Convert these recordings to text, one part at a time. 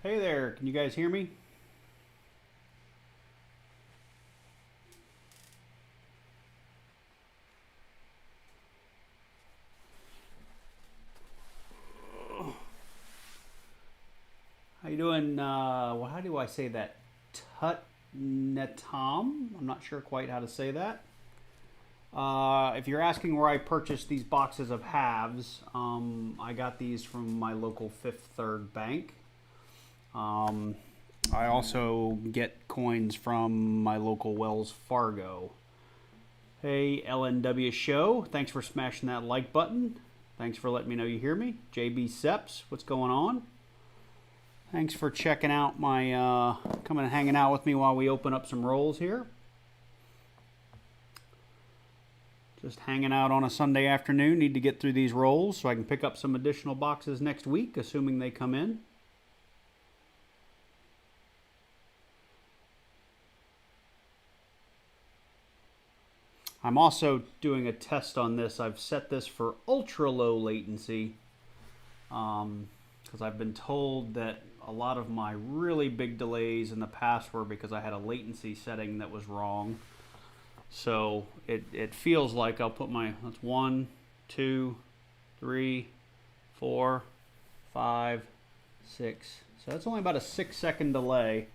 Hey there, can you guys hear me? How you doing? Well, how do I say that? Tutnetom? I'm not sure quite how to say that. If you're asking where I purchased these boxes of halves, I got these from my local Fifth Third Bank. I also get coins from my local Wells Fargo. Hey, LNW Show. Thanks for smashing that like button. Thanks for letting me know you hear me. JB Seps, what's going on? Thanks for checking out my, coming and hanging out with me while we open up some rolls here. Just hanging out on a Sunday afternoon. Need to get through these rolls so I can pick up some additional boxes next week, assuming they come in. I'm also doing a test on this. I've set this for ultra low latency because I've been told that a lot of my really big delays in the past were because I had a latency setting that was wrong. So it feels like I'll put my, that's 1, 2, 3, 4, 5, 6. So that's only about a 6-second delay,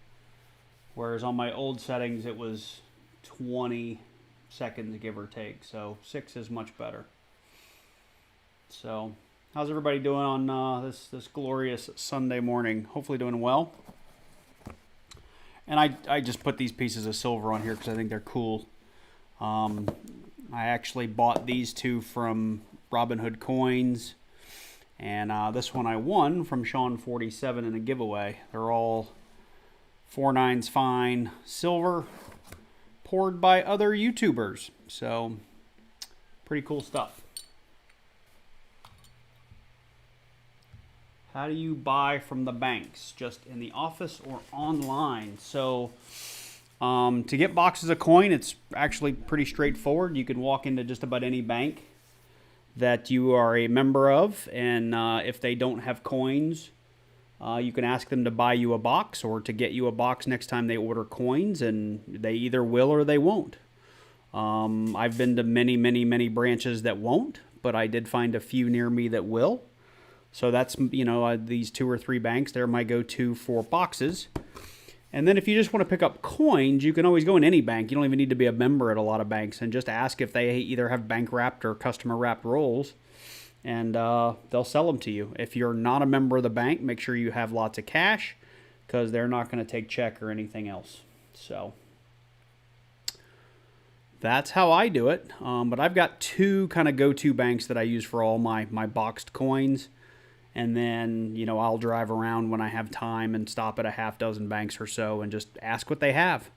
whereas on my old settings it was 20 seconds, give or take. So 6 is much better. So how's everybody doing on this glorious Sunday morning? Hopefully doing well. And I just put these pieces of silver on here because I think they're cool. I actually bought these two from Robin Hood Coins, and this one I won from Sean47 in a giveaway. They're all 4/9 fine silver, poured by other YouTubers. So pretty cool stuff. How do you buy from the banks? Just in the office or online? So to get boxes of coin, it's actually pretty straightforward. You can walk into just about any bank that you are a member of, and if they don't have coins, you can ask them to buy you a box or to get you a box next time they order coins, and they either will or they won't. I've been to many branches that won't, but I did find a few near me that will. So that's, these 2 or 3 banks, they're my go-to for boxes. And then if you just want to pick up coins, you can always go in any bank. You don't even need to be a member at a lot of banks, and just ask if they either have bank wrapped or customer wrapped rolls, and they'll sell them to you. If you're not a member of the bank, make sure you have lots of cash, because they're not going to take check or anything else. So that's how I do it. But I've got 2 kind of go-to banks that I use for all my boxed coins. And then, I'll drive around when I have time and stop at a half dozen banks or so and just ask what they have.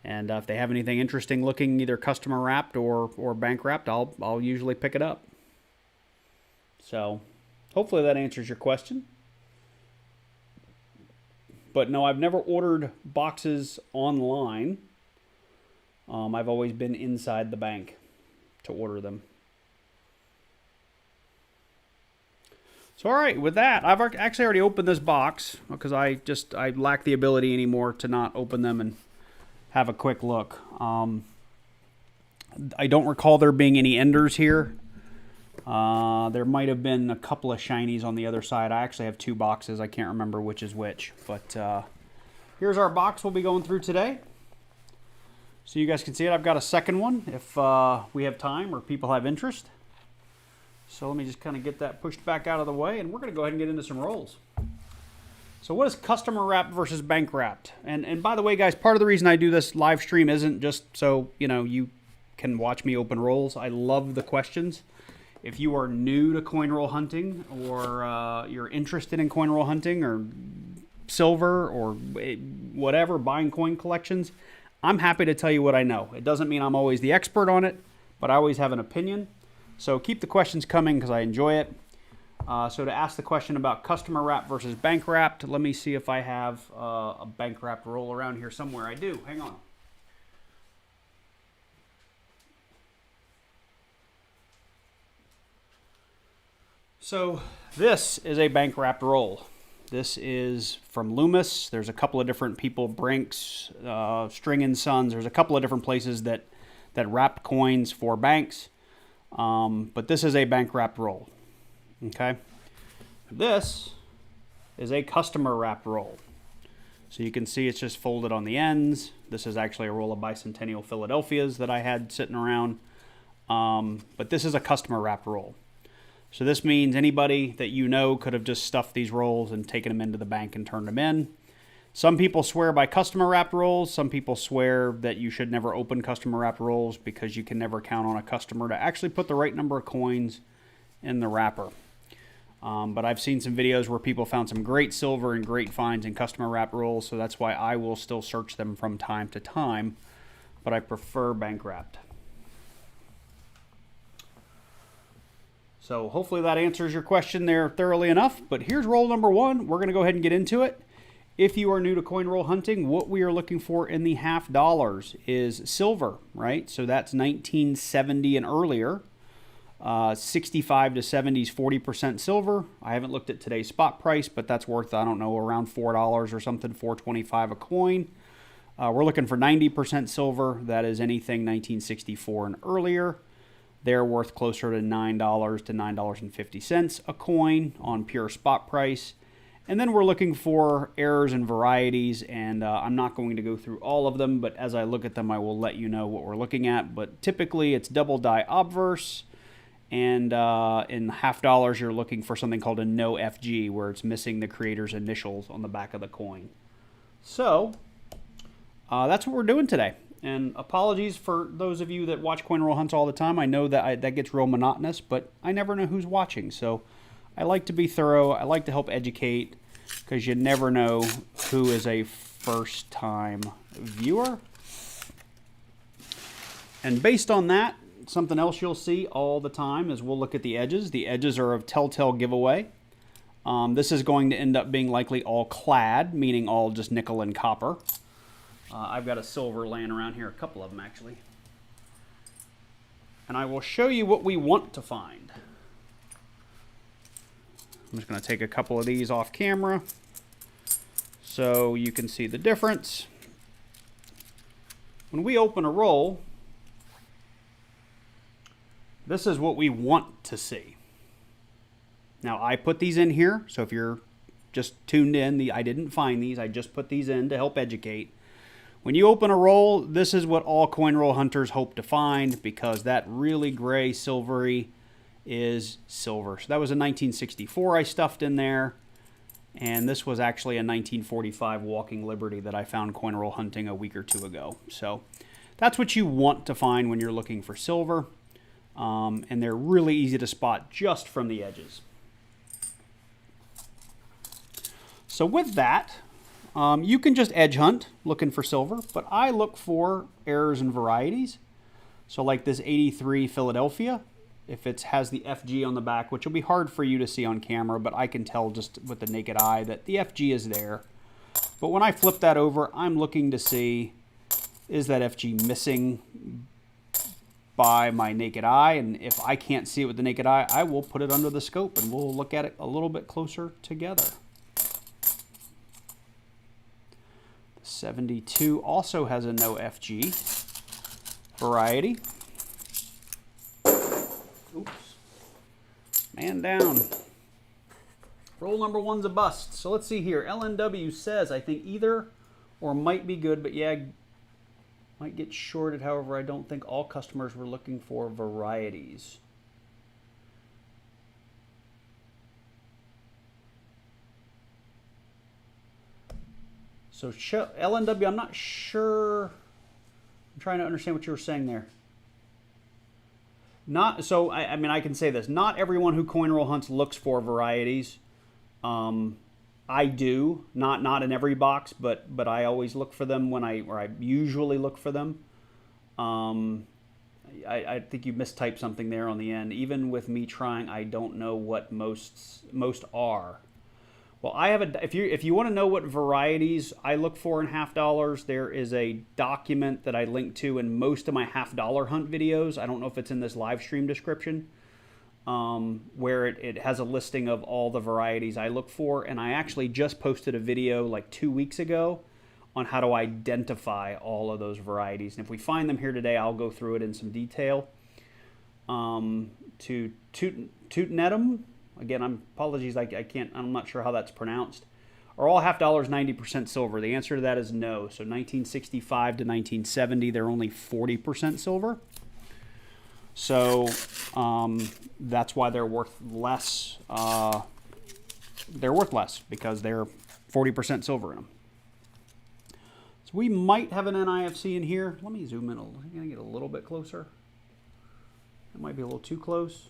And if they have anything interesting looking, either customer wrapped or bank wrapped, I'll usually pick it up. So hopefully that answers your question. But no, I've never ordered boxes online. I've always been inside the bank to order them. So all right, with that, I've actually already opened this box because I lack the ability anymore to not open them and have a quick look. I don't recall there being any enders here. There might have been a couple of shinies on the other side. I actually have 2 boxes. I can't remember which is which. But here's our box we'll be going through today. So you guys can see it. I've got a second one if we have time or people have interest. So let me just kind of get that pushed back out of the way, and we're going to go ahead and get into some rolls. So what is customer wrapped versus bank wrapped? And by the way, guys, part of the reason I do this live stream isn't just so, you can watch me open rolls. I love the questions. If you are new to coin roll hunting, or you're interested in coin roll hunting or silver or whatever, buying coin collections, I'm happy to tell you what I know. It doesn't mean I'm always the expert on it, but I always have an opinion. So keep the questions coming because I enjoy it. So to ask the question about customer wrapped versus bank wrapped, let me see if I have a bank wrapped roll around here somewhere. I do. Hang on. So this is a bank wrapped roll. This is from Loomis. There's a couple of different people, Brinks, String & Sons. There's a couple of different places that wrap coins for banks. But this is a bank wrapped roll. Okay. This is a customer wrapped roll. So you can see it's just folded on the ends. This is actually a roll of Bicentennial Philadelphias that I had sitting around. But this is a customer wrapped roll. So this means anybody that you know could have just stuffed these rolls and taken them into the bank and turned them in. Some people swear by customer wrapped rolls. Some people swear that you should never open customer wrapped rolls because you can never count on a customer to actually put the right number of coins in the wrapper. But I've seen some videos where people found some great silver and great finds in customer wrapped rolls, so that's why I will still search them from time to time, but I prefer bank wrapped. So hopefully that answers your question there thoroughly enough, but here's roll number one. We're going to go ahead and get into it. If you are new to coin roll hunting, what we are looking for in the half dollars is silver, right? So that's 1970 and earlier. 65 to 70s, 40% silver. I haven't looked at today's spot price, but that's worth, I don't know, around $4 or something, $4.25 a coin. We're looking for 90% silver. That is anything 1964 and earlier. They're worth closer to $9 to $9.50 a coin on pure spot price. And then we're looking for errors and varieties, and I'm not going to go through all of them, but as I look at them, I will let you know what we're looking at. But typically, it's double die obverse, and in half dollars, you're looking for something called a no FG, where it's missing the creator's initials on the back of the coin. So that's what we're doing today. And apologies for those of you that watch coin roll hunts all the time. I know that that gets real monotonous, but I never know who's watching. So I like to be thorough. I like to help educate, because you never know who is a first-time viewer. And based on that, something else you'll see all the time is we'll look at the edges. The edges are of telltale giveaway. This is going to end up being likely all clad, meaning all just nickel and copper. I've got a silver laying around here, a couple of them actually. And I will show you what we want to find. I'm just going to take a couple of these off camera so you can see the difference. When we open a roll, this is what we want to see. Now, I put these in here, so if you're just tuned in, I didn't find these. I just put these in to help educate. When you open a roll, this is what all coin roll hunters hope to find, because that really gray silvery is silver. So that was a 1964 I stuffed in there, and this was actually a 1945 Walking Liberty that I found coin roll hunting a week or two ago. So that's what you want to find when you're looking for silver, and they're really easy to spot just from the edges. So with that, you can just edge hunt looking for silver, but I look for errors and varieties. So like this 83 Philadelphia, if it has the FG on the back, which will be hard for you to see on camera, but I can tell just with the naked eye that the FG is there. But when I flip that over, I'm looking to see, is that FG missing by my naked eye? And if I can't see it with the naked eye, I will put it under the scope and we'll look at it a little bit closer together. 72 also has a no FG variety. Oops. Man down. Roll number one's a bust. So let's see here. LNW says, I think either or might be good, but yeah, might get shorted. However, I don't think all customers were looking for varieties. So LNW, I'm not sure. I'm trying to understand what you were saying there. I mean, I can say this. Not everyone who coin roll hunts looks for varieties. I do, not in every box, but I always look for them or I usually look for them. I think you mistyped something there on the end. Even with me trying, I don't know what most are. Well, I have if you want to know what varieties I look for in half dollars, there is a document that I link to in most of my half dollar hunt videos. I don't know if it's in this live stream description. where it has a listing of all the varieties I look for. And I actually just posted a video like 2 weeks ago on how to identify all of those varieties. And if we find them here today, I'll go through it in some detail. To Tutnetum, again, apologies, I'm not sure how that's pronounced, are all half dollars 90% silver? The answer to that is no. So 1965 to 1970, they're only 40% silver. So that's why they're worth less. They're worth less because they're 40% silver in them. So we might have an NIFC in here. Let me zoom in. I'm going to get a little bit closer. It might be a little too close.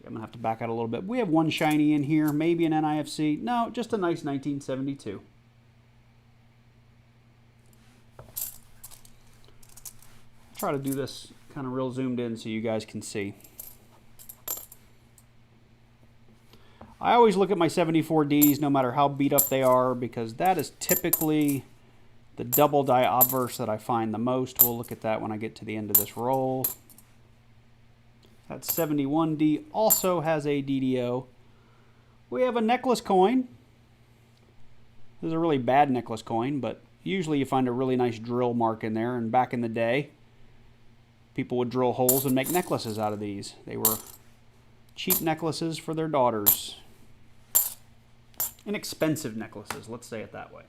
I'm going to have to back out a little bit. We have one shiny in here, maybe an NIFC. No, just a nice 1972. Try to do this kind of real zoomed in so you guys can see. I always look at my 74Ds no matter how beat up they are, because that is typically the double die obverse that I find the most. We'll look at that when I get to the end of this roll. That 71D also has a DDO. We have a necklace coin. This is a really bad necklace coin, but usually you find a really nice drill mark in there. And back in the day, people would drill holes and make necklaces out of these. They were cheap necklaces for their daughters. Inexpensive necklaces, let's say it that way.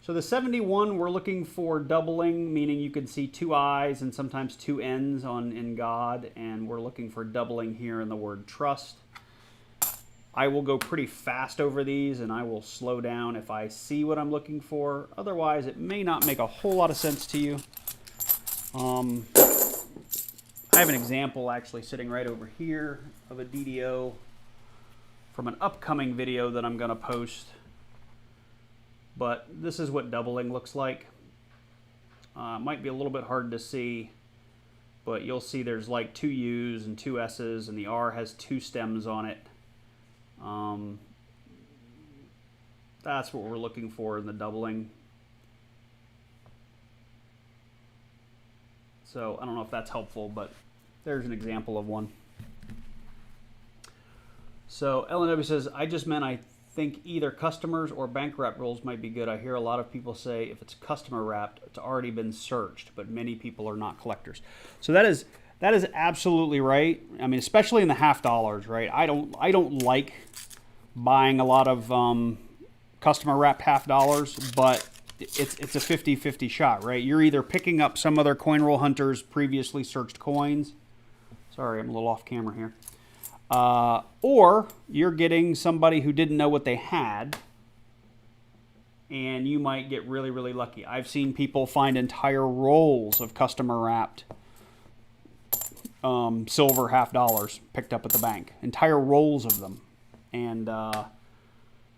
So the 71, we're looking for doubling, meaning you can see two I's and sometimes two N's in God, and we're looking for doubling here in the word trust. I will go pretty fast over these, and I will slow down if I see what I'm looking for. Otherwise, it may not make a whole lot of sense to you. I have an example actually sitting right over here of a DDO from an upcoming video that I'm going to post. But this is what doubling looks like. Might be a little bit hard to see, but you'll see there's like two U's and two S's, and the R has two stems on it. That's what we're looking for in the doubling. So I don't know if that's helpful, but there's an example of one. So LNW says, I just meant I think either customers or bank wrap rolls might be good. I hear a lot of people say if it's customer wrapped, it's already been searched, but many people are not collectors. So that is absolutely right. I mean, especially in the half dollars, right? I don't like buying a lot of customer wrapped half dollars, but it's a 50-50 shot, right? You're either picking up some other coin roll hunter's previously searched coins. Sorry, I'm a little off camera here. Or you're getting somebody who didn't know what they had, and you might get really, really lucky. I've seen people find entire rolls of customer wrapped silver half dollars picked up at the bank. Entire rolls of them. And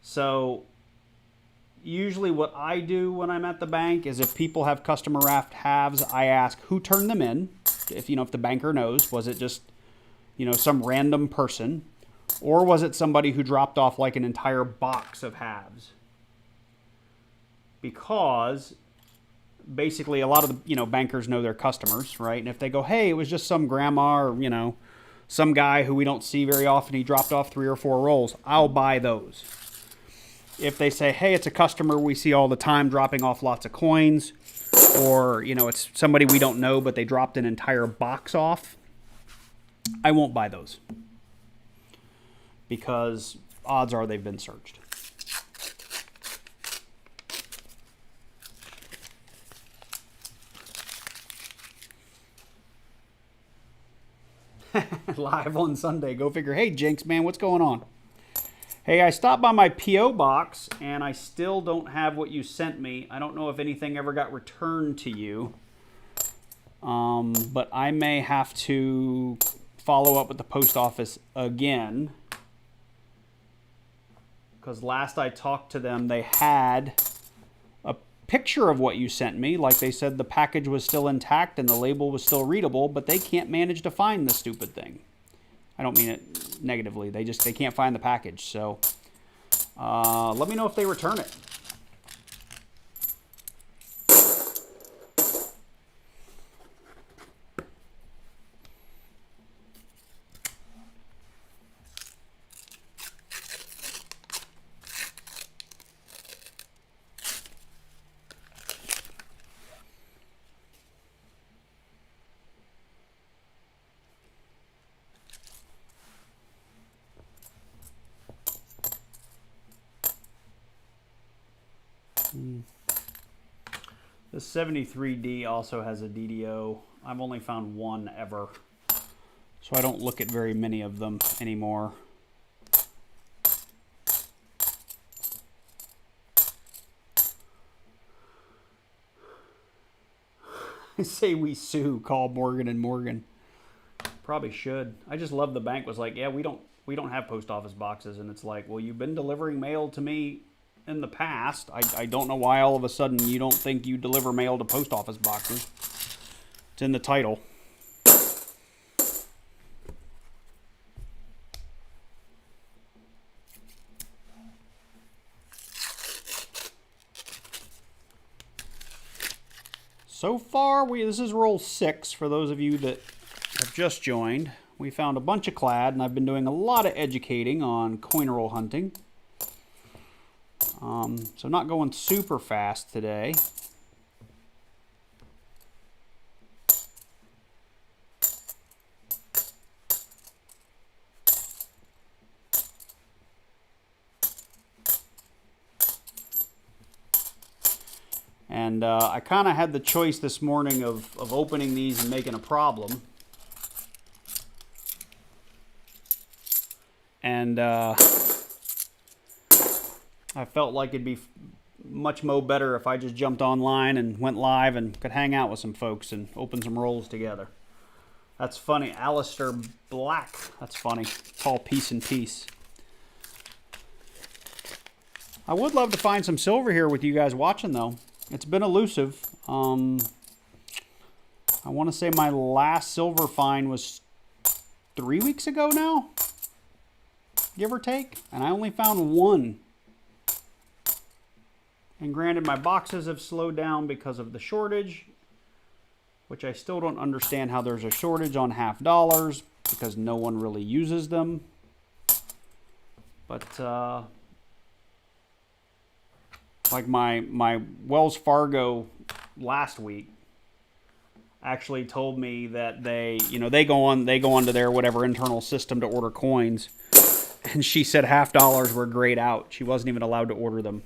so usually what I do when I'm at the bank is if people have customer wrapped halves, I ask who turned them in. If the banker knows, was it just some random person, or was it somebody who dropped off like an entire box of halves? Because basically a lot of the bankers know their customers, right? And if they go, hey, it was just some grandma or some guy who we don't see very often, he dropped off 3 or 4 rolls, I'll buy those. If they say, hey, it's a customer we see all the time dropping off lots of coins, or it's somebody we don't know but they dropped an entire box off, I won't buy those, because odds are they've been searched. Live on Sunday. Go figure. Hey, Jinx, man, what's going on? Hey, I stopped by my P.O. box, and I still don't have what you sent me. I don't know if anything ever got returned to you, but I may have to follow up with the post office again, because last I talked to them, they had a picture of what you sent me. Like they said the package was still intact and the label was still readable, but they can't manage to find the stupid thing. I don't mean it negatively. They can't find the package. So let me know if they return it. The 73D also has a DDO. I've only found one ever, so I don't look at very many of them anymore. I say we sue, call Morgan and Morgan. Probably should. I just love the bank was like, yeah, we don't have post office boxes, and it's like, well, you've been delivering mail to me in the past. I don't know why all of a sudden you don't think you deliver mail to post office boxes. It's in the title. So far, this is roll 6 for those of you that have just joined. We found a bunch of clad, and I've been doing a lot of educating on coin roll hunting. So not going super fast today. And I kind of had the choice this morning of opening these and making a problem. And I felt like it'd be much better if I just jumped online and went live and could hang out with some folks and open some rolls together. That's funny. Alistair Black. That's funny. It's all piece and piece. I would love to find some silver here with you guys watching, though. It's been elusive. I want to say my last silver find was 3 weeks ago now, give or take, and I only found one. And granted, my boxes have slowed down because of the shortage, which I still don't understand how there's a shortage on $50 because no one really uses them. But like my Wells Fargo last week actually told me that they go onto their whatever internal system to order coins, and she said $50 were grayed out. She wasn't even allowed to order them.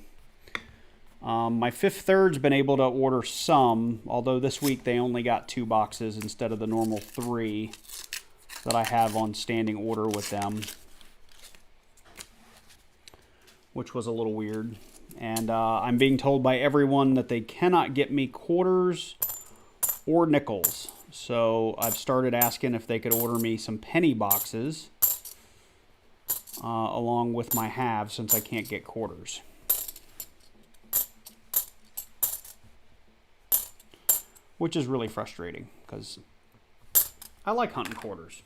My Fifth Third's been able to order some, although this week they only got 2 boxes instead of the normal 3 that I have on standing order with them, which was a little weird. And I'm being told by everyone that they cannot get me quarters or nickels. So I've started asking if they could order me some penny boxes along with my halves, since I can't get quarters. Which is really frustrating because I like hunting quarters.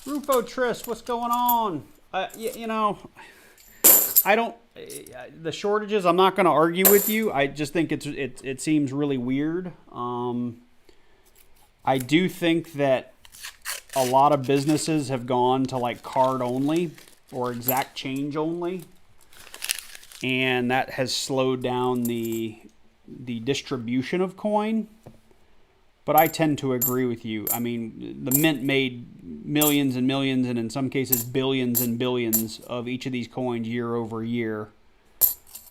Rufo Tris, what's going on? You know, I don't. The shortages, I'm not going to argue with you. I just think it seems really weird. I do think that a lot of businesses have gone to like card only or exact change only, and that has slowed down the distribution of coin. But I tend to agree with you. I mean, the Mint made millions and millions, and in some cases billions and billions of each of these coins year over year.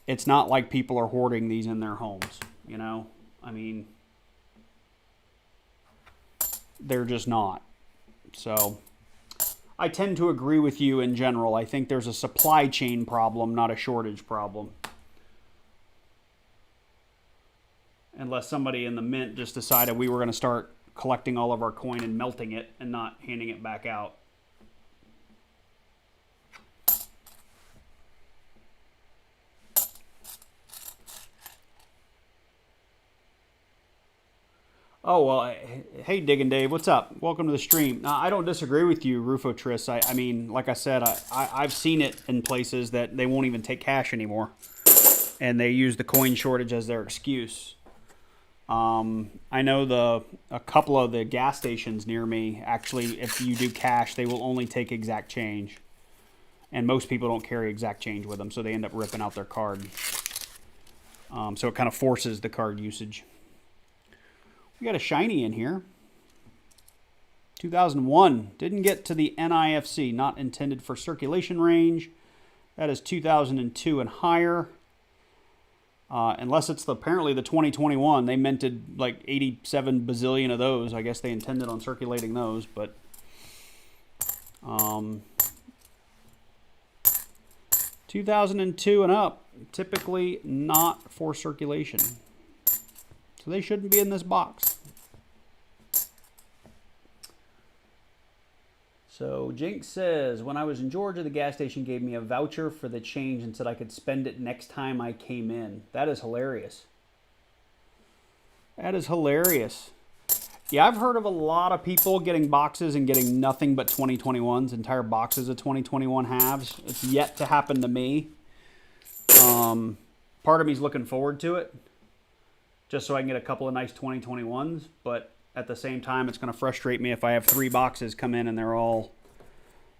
It's not like people are hoarding these in their homes, you know? I mean, they're just not. So I tend to agree with you in general. I think there's a supply chain problem, not a shortage problem. Unless somebody in the Mint just decided we were going to start collecting all of our coin and melting it and not handing it back out. Oh, well, hey, Diggin' Dave, what's up? Welcome to the stream. Now, I don't disagree with you, Rufo Tris. I mean, like I said, I've seen it in places that they won't even take cash anymore, and they use the coin shortage as their excuse. I know a couple of the gas stations near me, actually, if you do cash, they will only take exact change. And most people don't carry exact change with them, so they end up ripping out their card. So it kind of forces the card usage. We got a shiny in here. 2001. Didn't get to the NIFC. Not intended for circulation range. That is 2002 and higher. Unless it's apparently the 2021. They minted like 87 bazillion of those. I guess they intended on circulating those, but 2002 and up, typically not for circulation. So they shouldn't be in this box. So Jinx says, when I was in Georgia, the gas station gave me a voucher for the change and said I could spend it next time I came in. That is hilarious. That is hilarious. Yeah, I've heard of a lot of people getting boxes and getting nothing but 2021s, entire boxes of 2021 halves. It's yet to happen to me. Part of me's looking forward to it, just so I can get a couple of nice 2021s, but at the same time, it's going to frustrate me if I have 3 boxes come in and they're all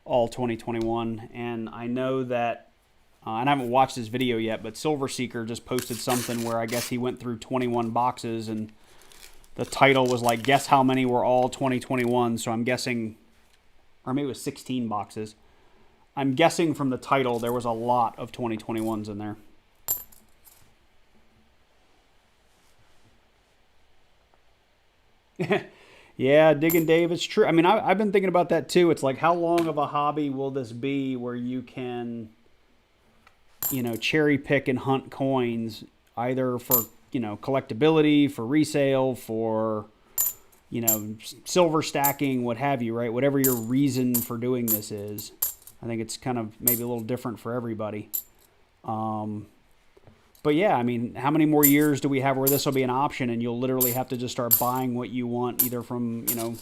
2021. And I know that, and I haven't watched this video yet, but Silver Seeker just posted something where I guess he went through 21 boxes and the title was like, guess how many were all 2021. So I'm guessing, or maybe it was 16 boxes. I'm guessing from the title there was a lot of 2021s in there. Yeah, Digging Dave, it's true. I mean, I've been thinking about that too. It's like, how long of a hobby will this be where you can, you know, cherry pick and hunt coins either for, you know, collectability, for resale, for, you know, silver stacking, what have you, right? Whatever your reason for doing this is. I think it's kind of maybe a little different for everybody. But yeah, I mean, how many more years do we have where this will be an option and you'll literally have to just start buying what you want either from, you know,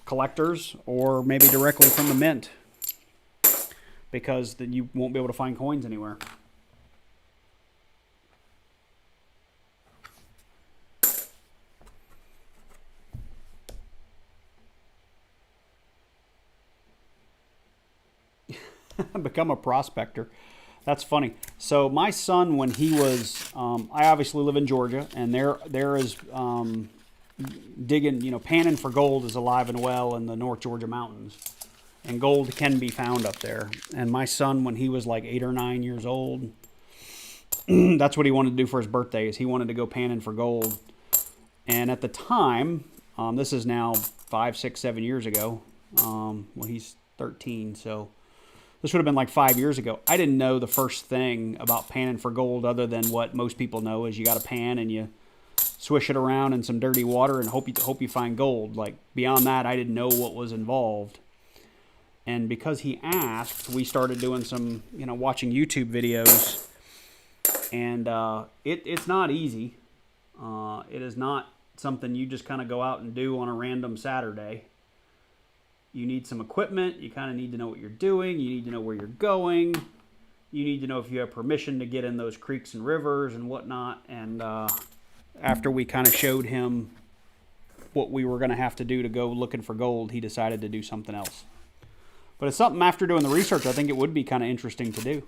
collectors or maybe directly from the mint, because then you won't be able to find coins anywhere. Become a prospector. That's funny. So my son, when he was, I obviously live in Georgia, and there is digging, you know, panning for gold is alive and well in the North Georgia mountains, and gold can be found up there. And my son, when he was like 8 or 9 years old, that's what he wanted to do for his birthday. Is he wanted to go panning for gold. And at the time, this is now 5, 6, 7 years ago. Well, he's 13, so. This would have been like 5 years ago. I didn't know the first thing about panning for gold other than what most people know is you got a pan and you swish it around in some dirty water and hope you find gold. Like, beyond that, I didn't know what was involved. And because he asked, we started doing some, you know, watching YouTube videos. And it's not easy. It is not something you just kind of go out and do on a random Saturday. You need some equipment. You kind of need to know what you're doing. You need to know where you're going. You need to know if you have permission to get in those creeks and rivers and whatnot. And after we kind of showed him what we were going to have to do to go looking for gold, he decided to do something else. But it's something, after doing the research, I think it would be kind of interesting to do.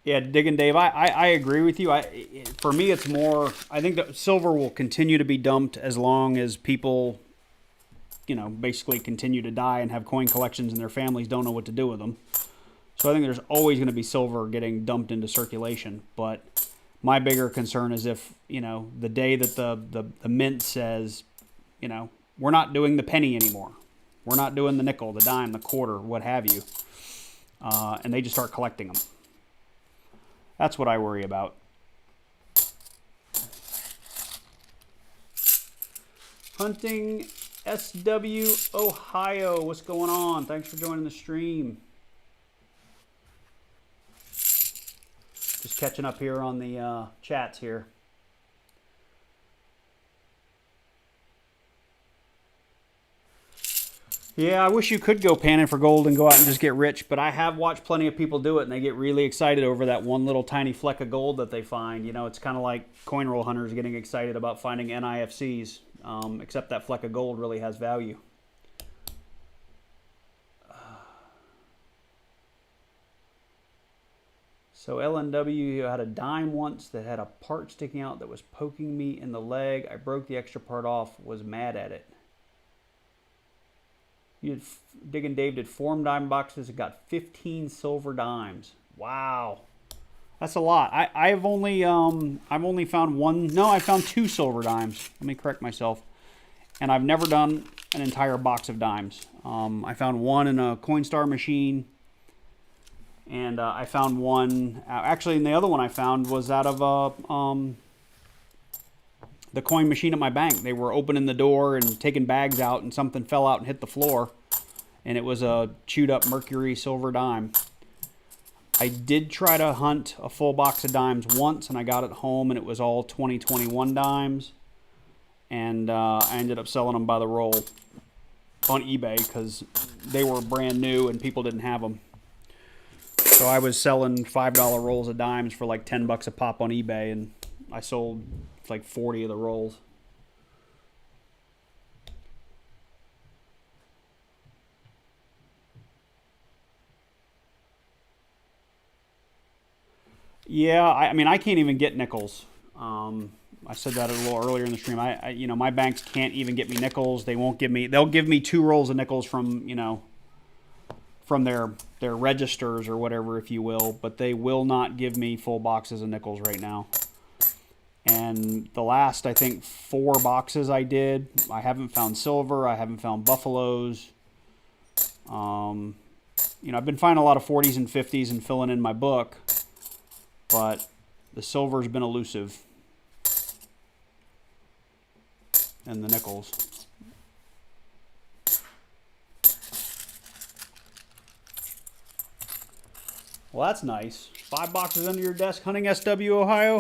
Yeah, Digging Dave, I agree with you. For me, it's more, I think that silver will continue to be dumped as long as people, you know, basically continue to die and have coin collections and their families don't know what to do with them. So I think there's always going to be silver getting dumped into circulation. But my bigger concern is if, you know, the day that the mint says, you know, we're not doing the penny anymore. We're not doing the nickel, the dime, the quarter, what have you. And they just start collecting them. That's what I worry about. Hunting SW Ohio. What's going on? Thanks for joining the stream. Just catching up here on the chats here. Yeah, I wish you could go panning for gold and go out and just get rich, but I have watched plenty of people do it, and they get really excited over that one little tiny fleck of gold that they find. You know, it's kind of like coin roll hunters getting excited about finding NIFCs, except that fleck of gold really has value. So LNW had a dime once that had a part sticking out that was poking me in the leg. I broke the extra part off, was mad at it. Digging Dave did 4 dime boxes. It got 15 silver dimes. Wow. That's a lot. I've only found one. No, I found 2 silver dimes. Let me correct myself. And I've never done an entire box of dimes. I found one in a Coinstar machine, and I found one. Actually, and the other one I found was out of the coin machine at my bank. They were opening the door and taking bags out, and something fell out and hit the floor, and it was a chewed up Mercury silver dime. I did try to hunt a full box of dimes once, and I got it home, and it was all 2021 dimes. And I ended up selling them by the roll on eBay because they were brand new and people didn't have them. So I was selling $5 rolls of dimes for like $10 a pop on eBay, and I sold like 40 of the rolls. Yeah, I mean, I can't even get nickels. I said that a little earlier in the stream. You know, my banks can't even get me nickels. They won't give me. They'll give me 2 rolls of nickels from, you know, from their registers or whatever, if you will. But they will not give me full boxes of nickels right now. And the last, I think, 4 boxes I did, I haven't found silver. I haven't found buffaloes. You know, I've been finding a lot of 40s and 50s and filling in my book. But the silver's been elusive. And the nickels. Well, that's nice. 5 boxes under your desk hunting SW, Ohio.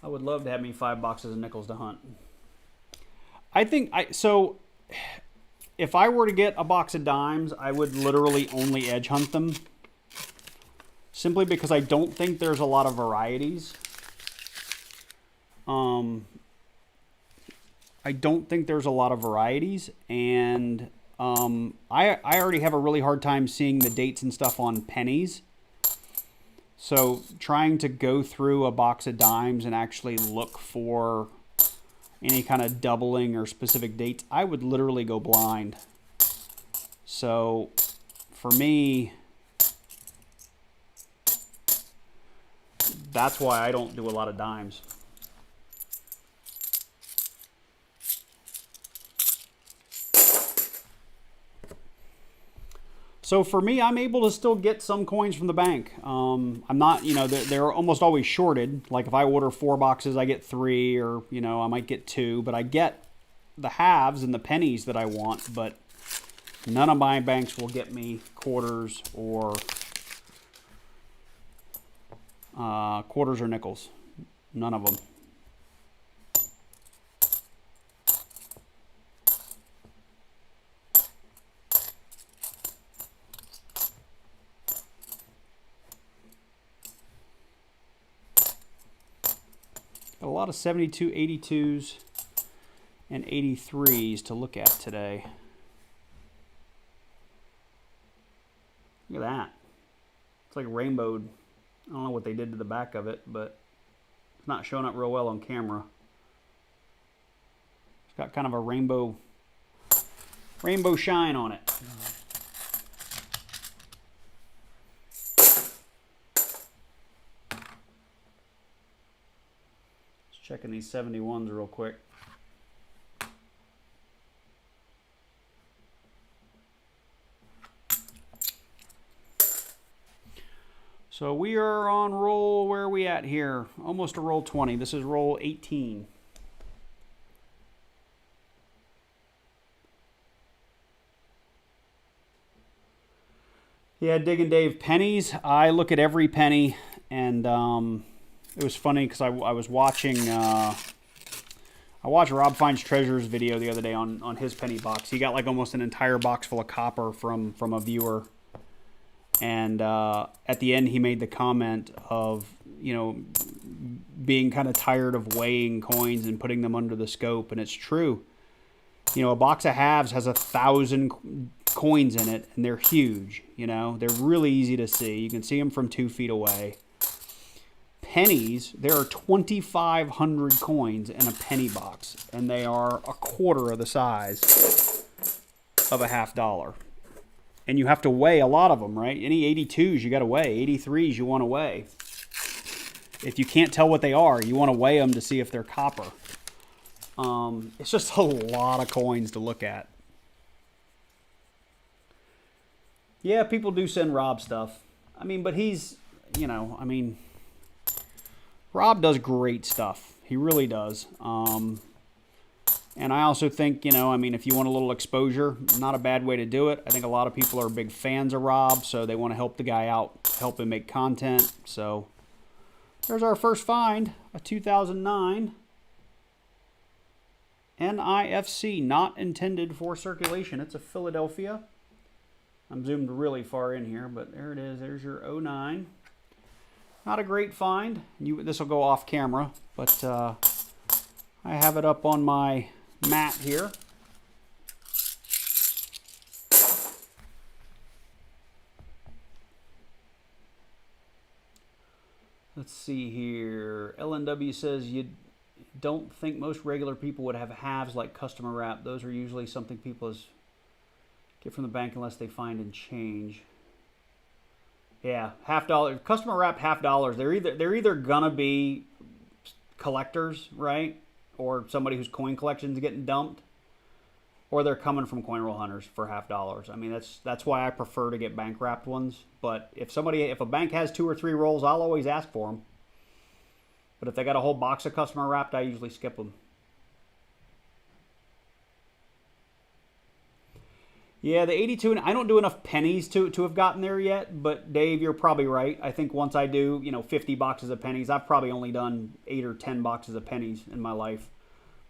I would love to have me 5 boxes of nickels to hunt. So if I were to get a box of dimes, I would literally only edge hunt them. Simply because I don't think there's a lot of varieties. I don't think there's a lot of varieties, and I already have a really hard time seeing the dates and stuff on pennies. So trying to go through a box of dimes and actually look for any kind of doubling or specific dates, I would literally go blind. So for me, that's why I don't do a lot of dimes. So for me, I'm able to still get some coins from the bank. I'm not, you know, they're almost always shorted. Like if I order 4 boxes, I get 3, or, you know, I might get 2. But I get the halves and the pennies that I want. But none of my banks will get me quarters or nickels. None of them. Got a lot of 72, 82s, and 83s to look at today. Look at that. It's like rainbowed. I don't know what they did to the back of it, but it's not showing up real well on camera. It's got kind of a rainbow shine on it. Just checking these 71s real quick. So we are on roll, where are we at here? Almost a roll 20. This is roll 18. Yeah, Digging Dave, pennies. I look at every penny, and it was funny because I was watching, I watched Rob Finds Treasures video the other day on his penny box. He got like almost an entire box full of copper from a viewer. And at the end, he made the comment of, you know, being kind of tired of weighing coins and putting them under the scope. And it's true. You know, a box of halves has 1,000 coins in it, and they're huge. You know, they're really easy to see. You can see them from 2 feet away. Pennies, there are 2,500 coins in a penny box, and they are a quarter of the size. of a $0.50. And you have to weigh a lot of them, right? Any 82s you got to weigh. 83s you want to weigh. If you can't tell what they are, you want to weigh them to see if they're copper. It's just a lot of coins to look at. Yeah, people do send Rob stuff. I mean, but he's, you know, I mean, Rob does great stuff. He really does. And I also think, you know, I mean, if you want a little exposure, not a bad way to do it. I think a lot of people are big fans of Rob, so they want to help the guy out, help him make content. So there's our first find, a 2009 NIFC, not intended for circulation. It's a Philadelphia. I'm zoomed really far in here, but there it is. There's your 09. Not a great find. This will go off camera, but I have it up on my mat here. Let's see here. LNW says you don't think most regular people would have halves like customer wrap. Those are usually something people get from the bank unless they find and change. Yeah, $0.50 customer wrap, $0.50. They're either gonna be collectors, right? Or somebody whose coin collection is getting dumped, or they're coming from coin roll hunters for $0.50. I mean, that's why I prefer to get bank wrapped ones. But if a bank has 2 or 3 rolls, I'll always ask for them. But if they got a whole box of customer wrapped, I usually skip them. Yeah, the 82, and I don't do enough pennies to have gotten there yet, but Dave, you're probably right. I think once I do, 50 boxes of pennies, I've probably only done 8 or 10 boxes of pennies in my life.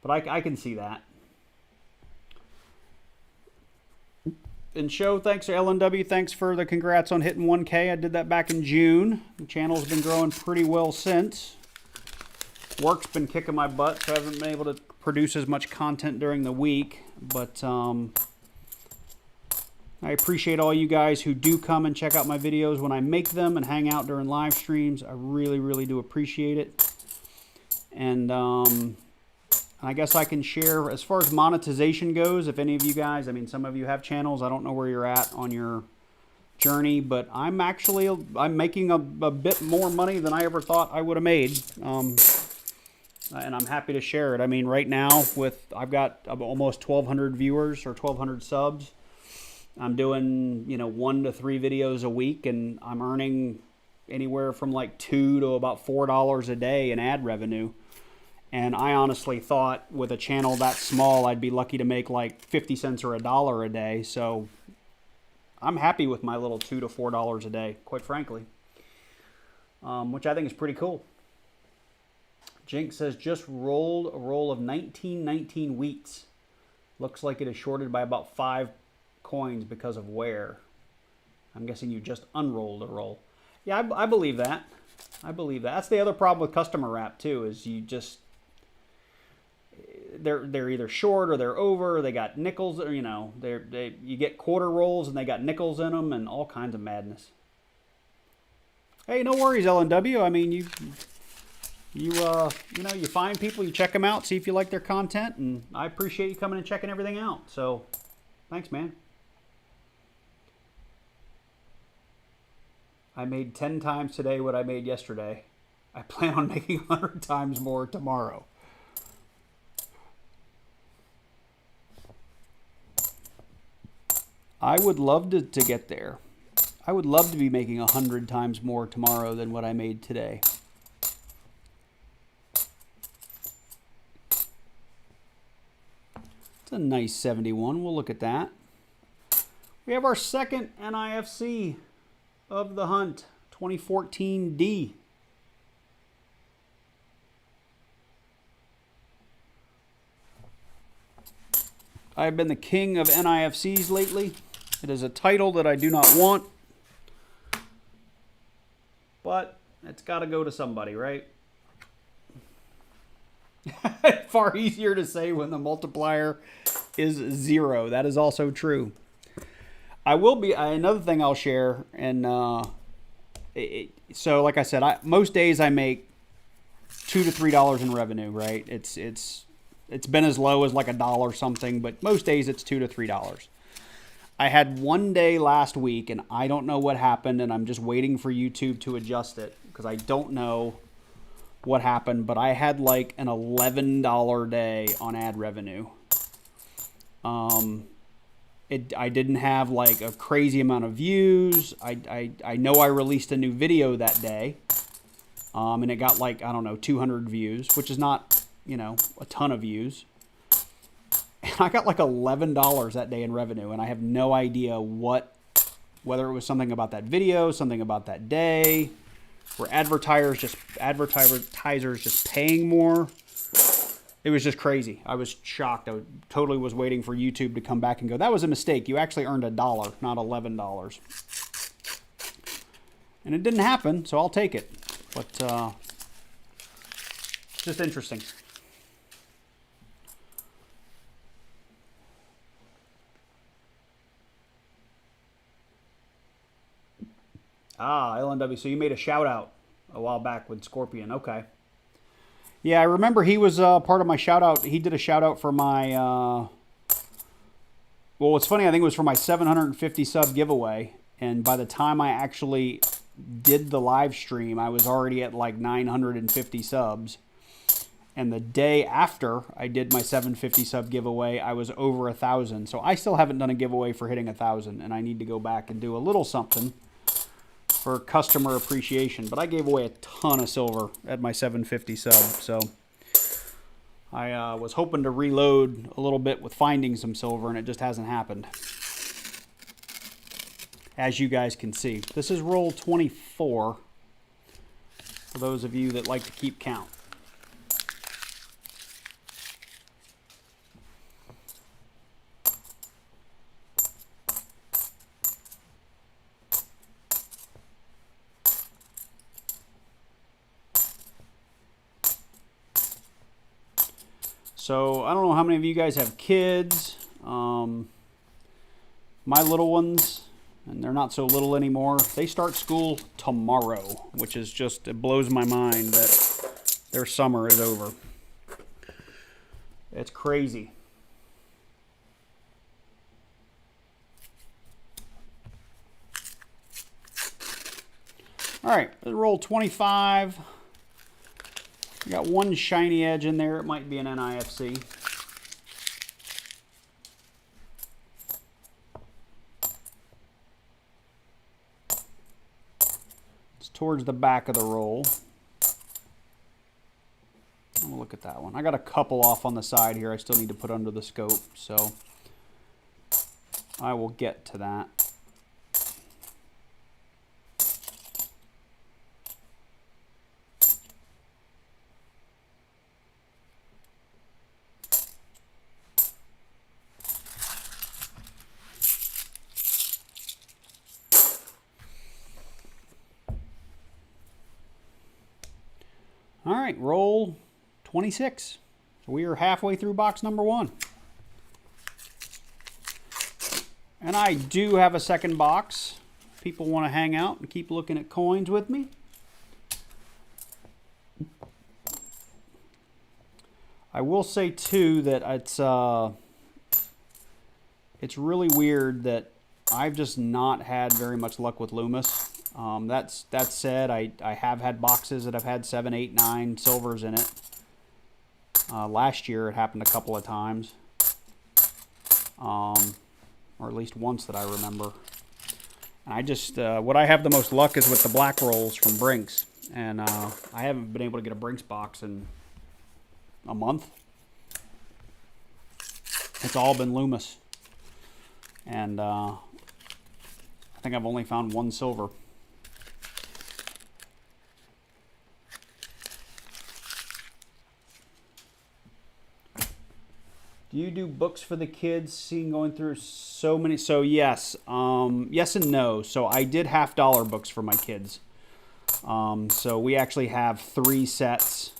But I can see that. And Show, thanks to LNW, thanks for the congrats on hitting 1K. I did that back in June. The channel's been growing pretty well since. Work's been kicking my butt, so I haven't been able to produce as much content during the week, but I appreciate all you guys who do come and check out my videos when I make them and hang out during live streams. I really, really do appreciate it. And I guess I can share, as far as monetization goes, if any of you guys, I mean, some of you have channels. I don't know where you're at on your journey, but I'm making a bit more money than I ever thought I would have made. And I'm happy to share it. I mean, right now, I've got almost 1,200 viewers or 1,200 subs. I'm doing, 1 to 3 videos a week, and I'm earning anywhere from like $2 to about $4 a day in ad revenue. And I honestly thought with a channel that small, I'd be lucky to make like 50 cents or $1 a day. So I'm happy with my little $2 to $4 a day, quite frankly, which I think is pretty cool. Jinx says, just rolled a roll of 1919 wheats. Looks like it is shorted by about 5 coins because of wear. I'm guessing you just unrolled a roll. Yeah, I believe that. I believe that. That's the other problem with customer wrap too, is they're either short or they're over, or they got nickels, or you get quarter rolls and they got nickels in them and all kinds of madness. Hey, no worries, LNW. I mean, you find people, you check them out, see if you like their content, and I appreciate you coming and checking everything out. So, thanks, man. I made 10 times today what I made yesterday. I plan on making 100 times more tomorrow. I would love to get there. I would love to be making 100 times more tomorrow than what I made today. It's a nice 71. We'll look at that. We have our second NIFC of the hunt, 2014 D. I've been the king of NIFCs lately. It is a title that I do not want, but it's got to go to somebody, right? Far easier to say when the multiplier is 0. That is also true. Another thing I'll share, and so like I said, most days I make $2 to $3 in revenue, right? It's been as low as like $1 something, but most days it's $2 to $3. I had one day last week, and I don't know what happened, and I'm just waiting for YouTube to adjust it because I don't know what happened, but I had like an $11 day on ad revenue. I didn't have like a crazy amount of views. I know I released a new video that day, and it got like, I don't know, 200 views, which is not, you know, a ton of views. And I got like $11 that day in revenue, and I have no idea whether it was something about that video, something about that day, were advertisers just paying more. It was just crazy. I was shocked. I totally was waiting for YouTube to come back and go, that was a mistake. You actually earned $1, not $11. And it didn't happen, so I'll take it. But just interesting. Ah, LNW. So you made a shout out a while back with Scorpion. Okay. Yeah, I remember he was part of my shout out. He did a shout out for my, well, it's funny. I think it was for my 750 sub giveaway. And by the time I actually did the live stream, I was already at like 950 subs. And the day after I did my 750 sub giveaway, I was over 1,000. So I still haven't done a giveaway for hitting 1,000. And I need to go back and do a little something for customer appreciation. But I gave away a ton of silver at my 750 sub, so I was hoping to reload a little bit with finding some silver, and it just hasn't happened, as you guys can see. This is roll 24 for those of you that like to keep count. So I don't know how many of you guys have kids. My little ones, and they're not so little anymore, they start school tomorrow, which is just, it blows my mind that their summer is over. It's crazy. All right, let's roll 25. We got one shiny edge in there. It might be an NIFC. It's towards the back of the roll. We'll look at that one. I got a couple off on the side here I still need to put under the scope, so I will get to that. All right, roll 26. So we are halfway through box number 1. And I do have a second box. People want to hang out and keep looking at coins with me. I will say too that it's really weird that I've just not had very much luck with Loomis. That said, I have had boxes that have had 7, 8, 9 silvers in it. Last year it happened a couple of times, or at least once that I remember. And I just what I have the most luck is with the black rolls from Brinks, and I haven't been able to get a Brinks box in a month. It's all been Loomis, and I think I've only found 1 silver. Do you do books for the kids? Seeing going through so many. So yes, yes and no. So I did $50 books for my kids. So we actually have 3 sets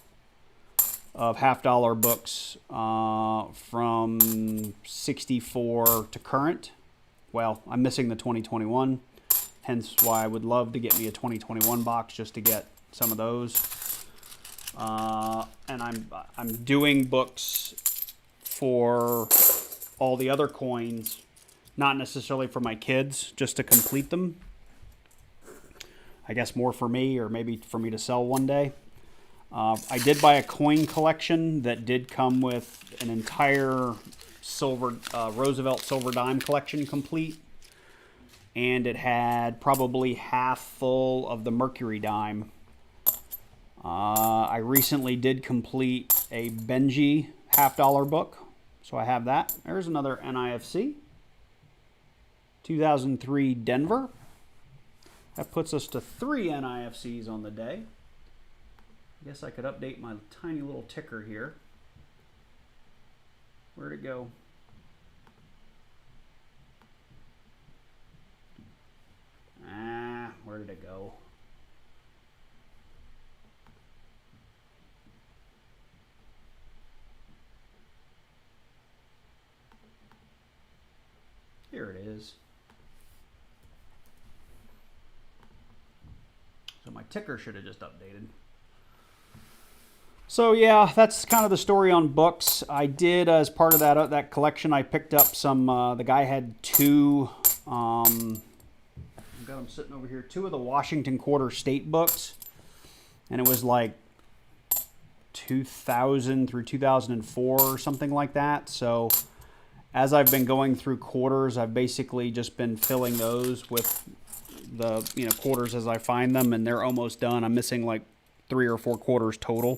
of $50 books from 64 to current. Well, I'm missing the 2021, hence why I would love to get me a 2021 box just to get some of those. And I'm doing books for all the other coins Not necessarily for my kids, just to complete them. I guess more for me, or maybe for me to sell one day. I did buy a coin collection that did come with an entire silver Roosevelt silver dime collection complete. And it had probably half full of the Mercury dime. I recently did complete a Benji $50 book. So I have that. There's another NIFC. 2003 Denver. That puts us to 3 NIFCs on the day. I guess I could update my tiny little ticker here. Where'd it go? Where did it go? Here it is. So my ticker should have just updated. So yeah, that's kind of the story on books. I did, as part of that collection, I picked up some, the guy had 2, I've got them sitting over here, 2 of the Washington Quarter State books. And it was like 2000 through 2004 or something like that. So as I've been going through quarters, I've basically just been filling those with the quarters as I find them, and they're almost done. I'm missing like 3 or 4 quarters total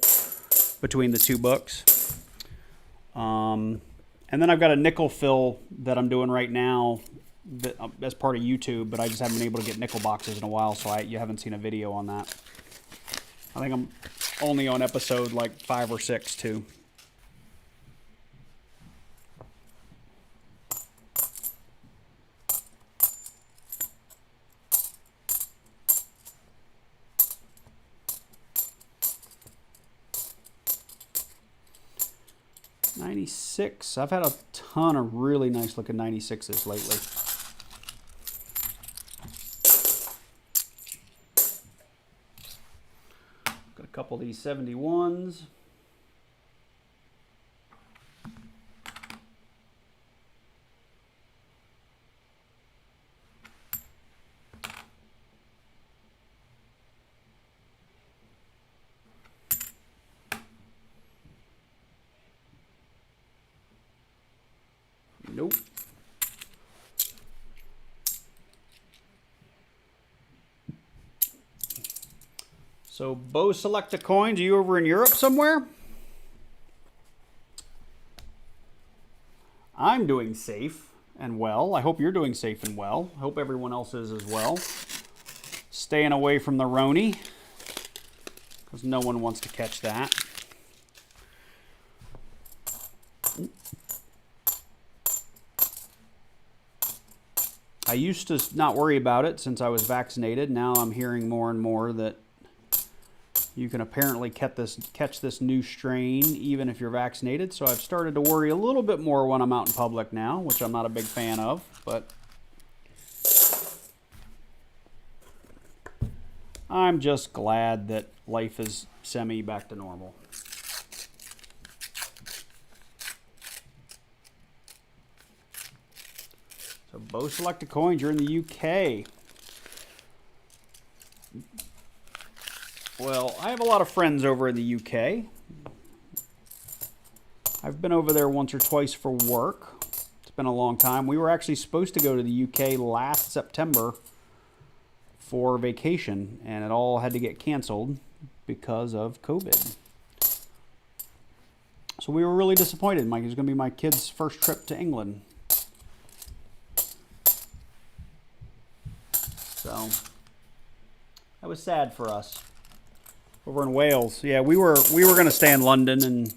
between the 2 books. And then I've got a nickel fill that I'm doing right now that, as part of YouTube, but I just haven't been able to get nickel boxes in a while, so you haven't seen a video on that. I think I'm only on episode like 5 or 6 too. '96. I've had a ton of really nice looking 96s lately. Got a couple of these 71s. Nope. So, Bo Selecta Coins, are you over in Europe somewhere? I'm doing safe and well. I hope you're doing safe and well. I hope everyone else is as well. Staying away from the Roni, because no one wants to catch that. I used to not worry about it since I was vaccinated. Now I'm hearing more and more that you can apparently catch this new strain even if you're vaccinated. So I've started to worry a little bit more when I'm out in public now, which I'm not a big fan of. But I'm just glad that life is semi back to normal. So Bo Selecta Coins, you're in the UK. Well, I have a lot of friends over in the UK. I've been over there once or twice for work. It's been a long time. We were actually supposed to go to the UK last September for vacation, and it all had to get canceled because of COVID. So we were really disappointed. It was going to be my kid's first trip to England. So that was sad for us. Over in Wales, yeah, we were going to stay in London, and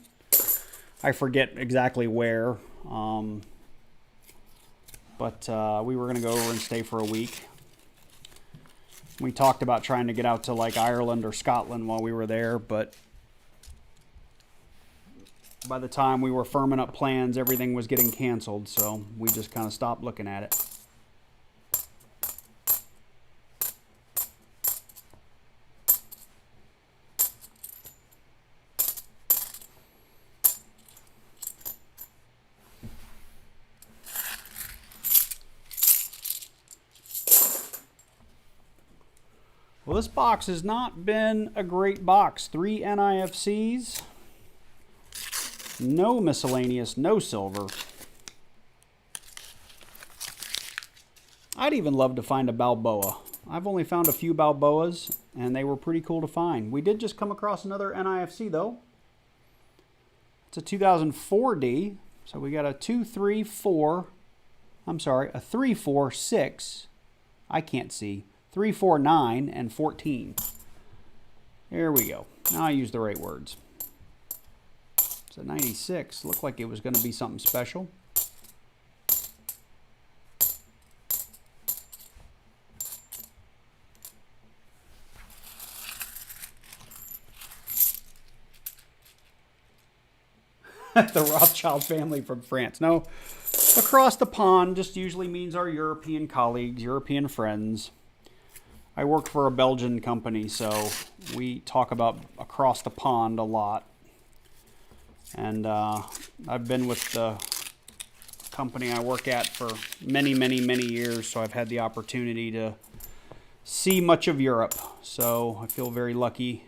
I forget exactly where, but we were going to go over and stay for a week. We talked about trying to get out to like Ireland or Scotland while we were there, but by the time we were firming up plans, everything was getting canceled, so we just kind of stopped looking at it. Well, this box has not been a great box. 3 NIFCs, no miscellaneous, no silver. I'd even love to find a Balboa. I've only found a few Balboas, and they were pretty cool to find. We did just come across another NIFC, though. It's a 2004D, so we got a 2, 3, 4. I'm sorry, a 3, 4, 6. I can't see. 3, 4, 9, and 14. There we go. Now I use the right words. It's a 96. Looked like it was going to be something special. The Rothschild family from France. No, across the pond just usually means our European colleagues, European friends. I work for a Belgian company, so we talk about across the pond a lot. And I've been with the company I work at for many, many, many years, so I've had the opportunity to see much of Europe. So I feel very lucky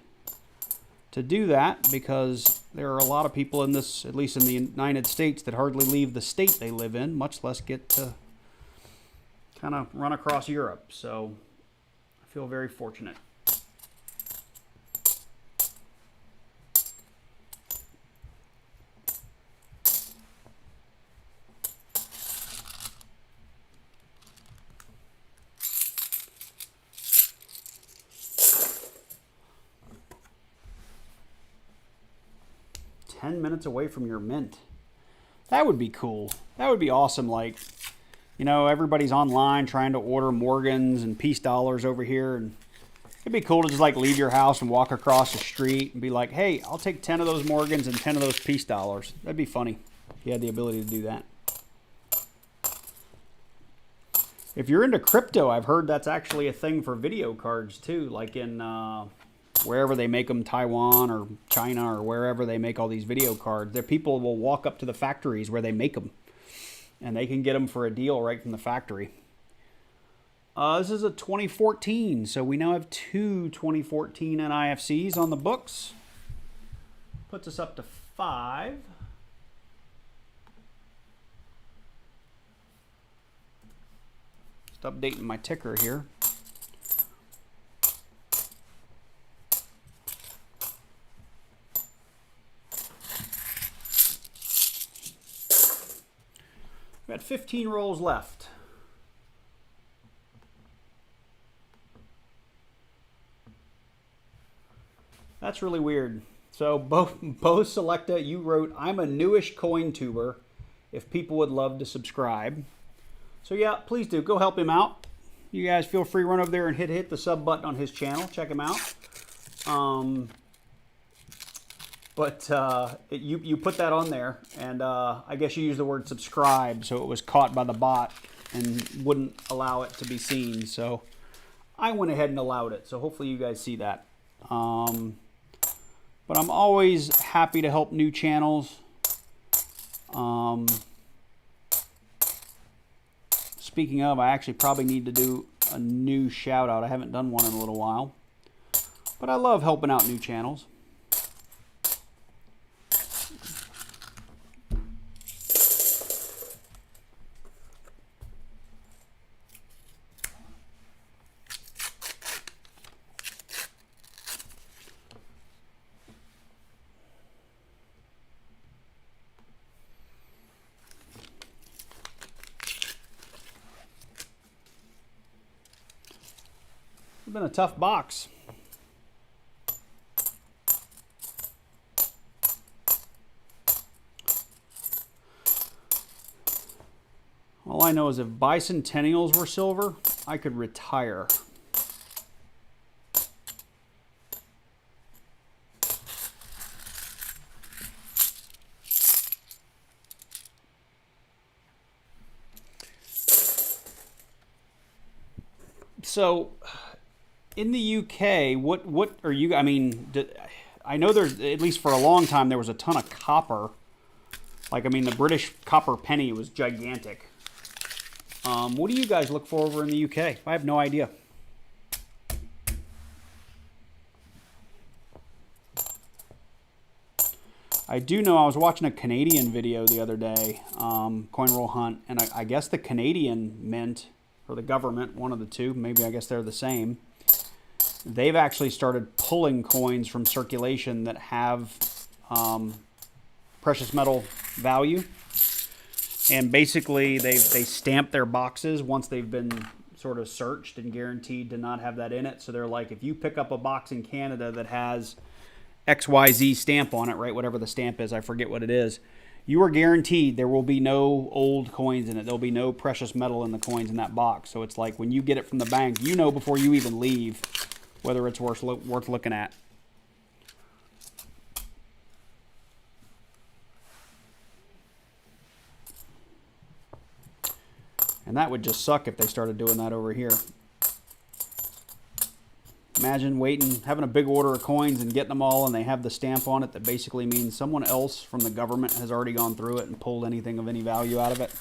to do that, because there are a lot of people in this, at least in the United States, that hardly leave the state they live in, much less get to kind of run across Europe. So I feel very fortunate. Minutes away from your mint. That would be cool. That would be awesome. Like, you know, everybody's online trying to order Morgans and peace dollars over here, and it'd be cool to just like leave your house and walk across the street and be like, hey, I'll take 10 of those Morgans and 10 of those peace dollars. That'd be funny if you had the ability to do that. If you're into crypto, I've heard that's actually a thing for video cards too, like in wherever they make them, Taiwan or China or wherever they make all these video cards. There, people will walk up to the factories where they make them, and they can get them for a deal right from the factory. This is a 2014, so we now have 2 2014 NIFCs on the books. Puts us up to 5. Just updating my ticker here. We've got 15 rolls left. That's really weird. So Bo Selecta, you wrote, I'm a newish coin tuber, if people would love to subscribe. So yeah, please do. Go help him out. You guys feel free to run over there and hit the sub button on his channel. Check him out. You put that on there, and I guess you used the word subscribe, so it was caught by the bot and wouldn't allow it to be seen. So I went ahead and allowed it. So hopefully you guys see that. But I'm always happy to help new channels. Speaking of, I actually probably need to do a new shout out. I haven't done one in a little while, but I love helping out new channels. It's been a tough box. All I know is if bicentennials were silver, I could retire. So, in the UK, what are you? I mean, I know there's, at least for a long time, there was a ton of copper. Like, I mean, the British copper penny was gigantic. What do you guys look for over in the UK? I have no idea. I do know I was watching a Canadian video the other day, coin roll hunt, and I guess the Canadian mint, or the government, one of the two, maybe I guess they're the same, they've actually started pulling coins from circulation that have precious metal value. And basically they stamp their boxes once they've been sort of searched and guaranteed to not have that in it. So they're like, if you pick up a box in Canada that has XYZ stamp on it, right, whatever the stamp is, I forget what it is, you are guaranteed there will be no old coins in it. There'll be no precious metal in the coins in that box. So it's like when you get it from the bank, you know before you even leave whether it's worth looking at. And that would just suck if they started doing that over here. Imagine waiting, having a big order of coins and getting them all, and they have the stamp on it that basically means someone else from the government has already gone through it and pulled anything of any value out of it.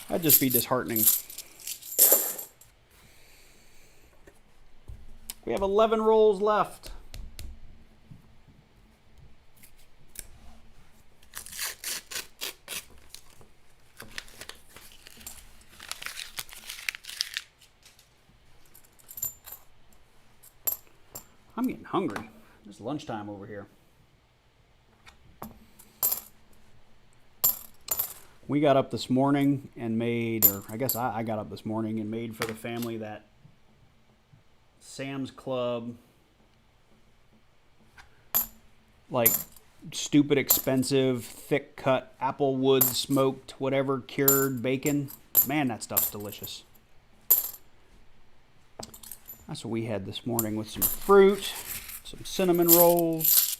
That'd just be disheartening. We have 11 rolls left. I'm getting hungry. It's lunchtime over here. We got up this morning and made, or I guess I got up this morning and made for the family that Sam's Club, like stupid expensive, thick cut, apple wood smoked, whatever, cured bacon. Man, that stuff's delicious. That's what we had this morning with some fruit, some cinnamon rolls.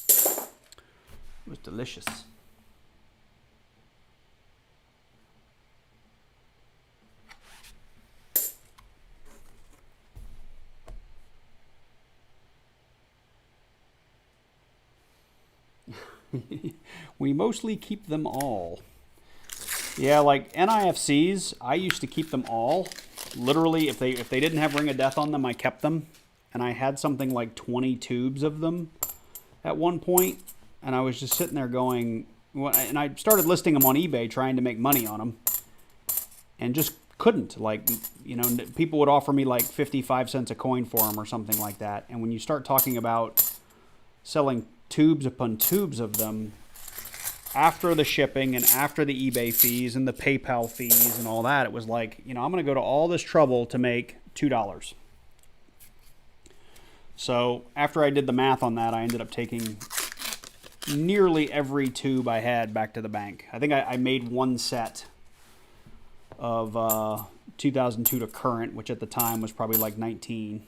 It was delicious. We mostly keep them all. Yeah, like NIFCs, I used to keep them all. Literally, if they didn't have Ring of Death on them, I kept them. And I had something like 20 tubes of them at one point. And I was just sitting there going, and I started listing them on eBay trying to make money on them. And just couldn't. Like, you know, people would offer me like 55 cents a coin for them or something like that. And when you start talking about selling tubes upon tubes of them, after the shipping and after the eBay fees and the PayPal fees and all that, it was like, you know, I'm going to go to all this trouble to make $2. So after I did the math on that, I ended up taking nearly every tube I had back to the bank. I think I made one set of 2002 to current, which at the time was probably like 19.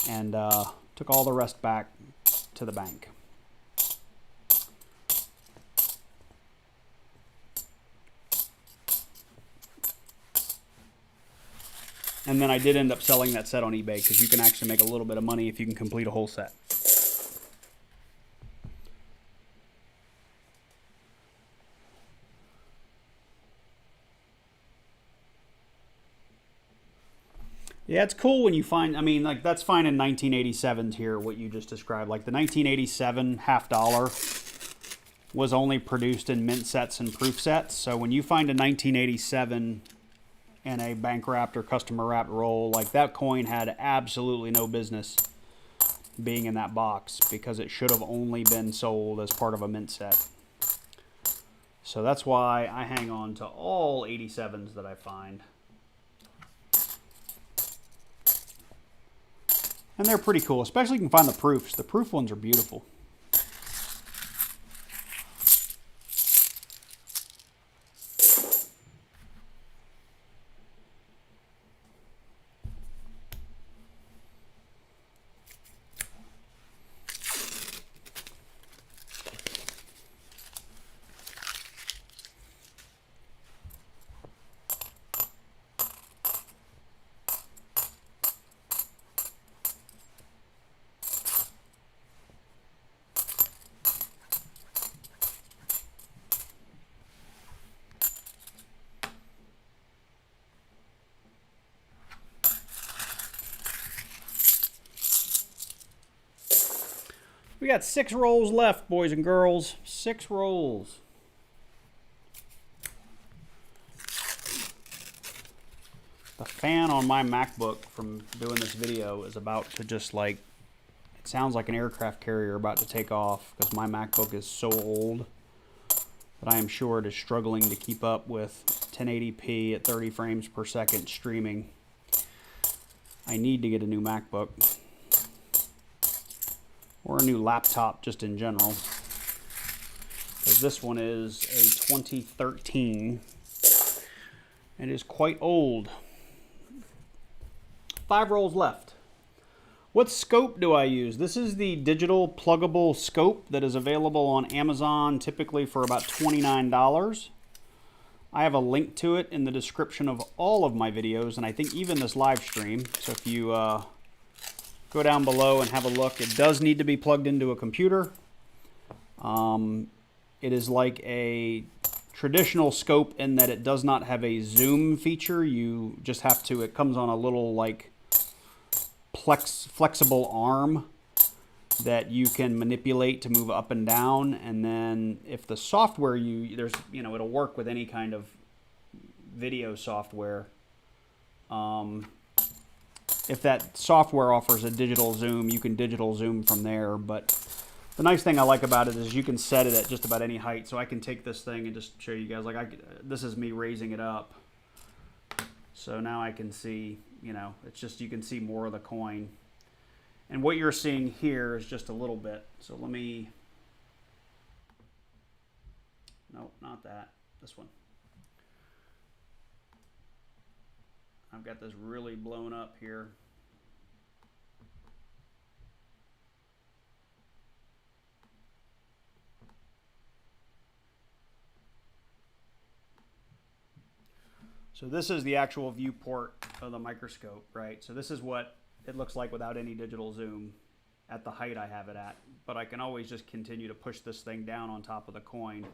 And took all the rest back to the bank. And then I did end up selling that set on eBay because you can actually make a little bit of money if you can complete a whole set. Yeah, it's cool when you find, I mean, like that's fine in 1987s here, what you just described. Like the 1987 half dollar was only produced in mint sets and proof sets. So when you find a 1987 in a bank wrapped or customer wrapped roll, like that coin had absolutely no business being in that box because it should have only been sold as part of a mint set. So that's why I hang on to all 87s that I find. And they're pretty cool, especially if you can find the proofs. The proof ones are beautiful. We got 6 rolls left, boys and girls. 6 rolls. The fan on my MacBook from doing this video is about to just like, it sounds like an aircraft carrier about to take off because my MacBook is so old that I am sure it is struggling to keep up with 1080p at 30 frames per second streaming. I need to get a new MacBook or a new laptop just in general, because this one is a 2013 and is quite old. 5 rolls left. What scope do I use? This is the digital pluggable scope that is available on Amazon, typically for about $29. I have a link to it in the description of all of my videos, and I think even this live stream. So if you go down below and have a look, it does need to be plugged into a computer. It is like a traditional scope in that it does not have a zoom feature. You just have to, it comes on a little like flexible arm that you can manipulate to move up and down. And then if the software it'll work with any kind of video software. If that software offers a digital zoom, you can digital zoom from there. But the nice thing I like about it is you can set it at just about any height. So I can take this thing and just show you guys, like this is me raising it up. So now I can see, it's just, you can see more of the coin. And what you're seeing here is just a little bit. So let me, nope, not that, this one. I've got this really blown up here. So this is the actual viewport of the microscope, right? So this is what it looks like without any digital zoom at the height I have it at. But I can always just continue to push this thing down on top of the coin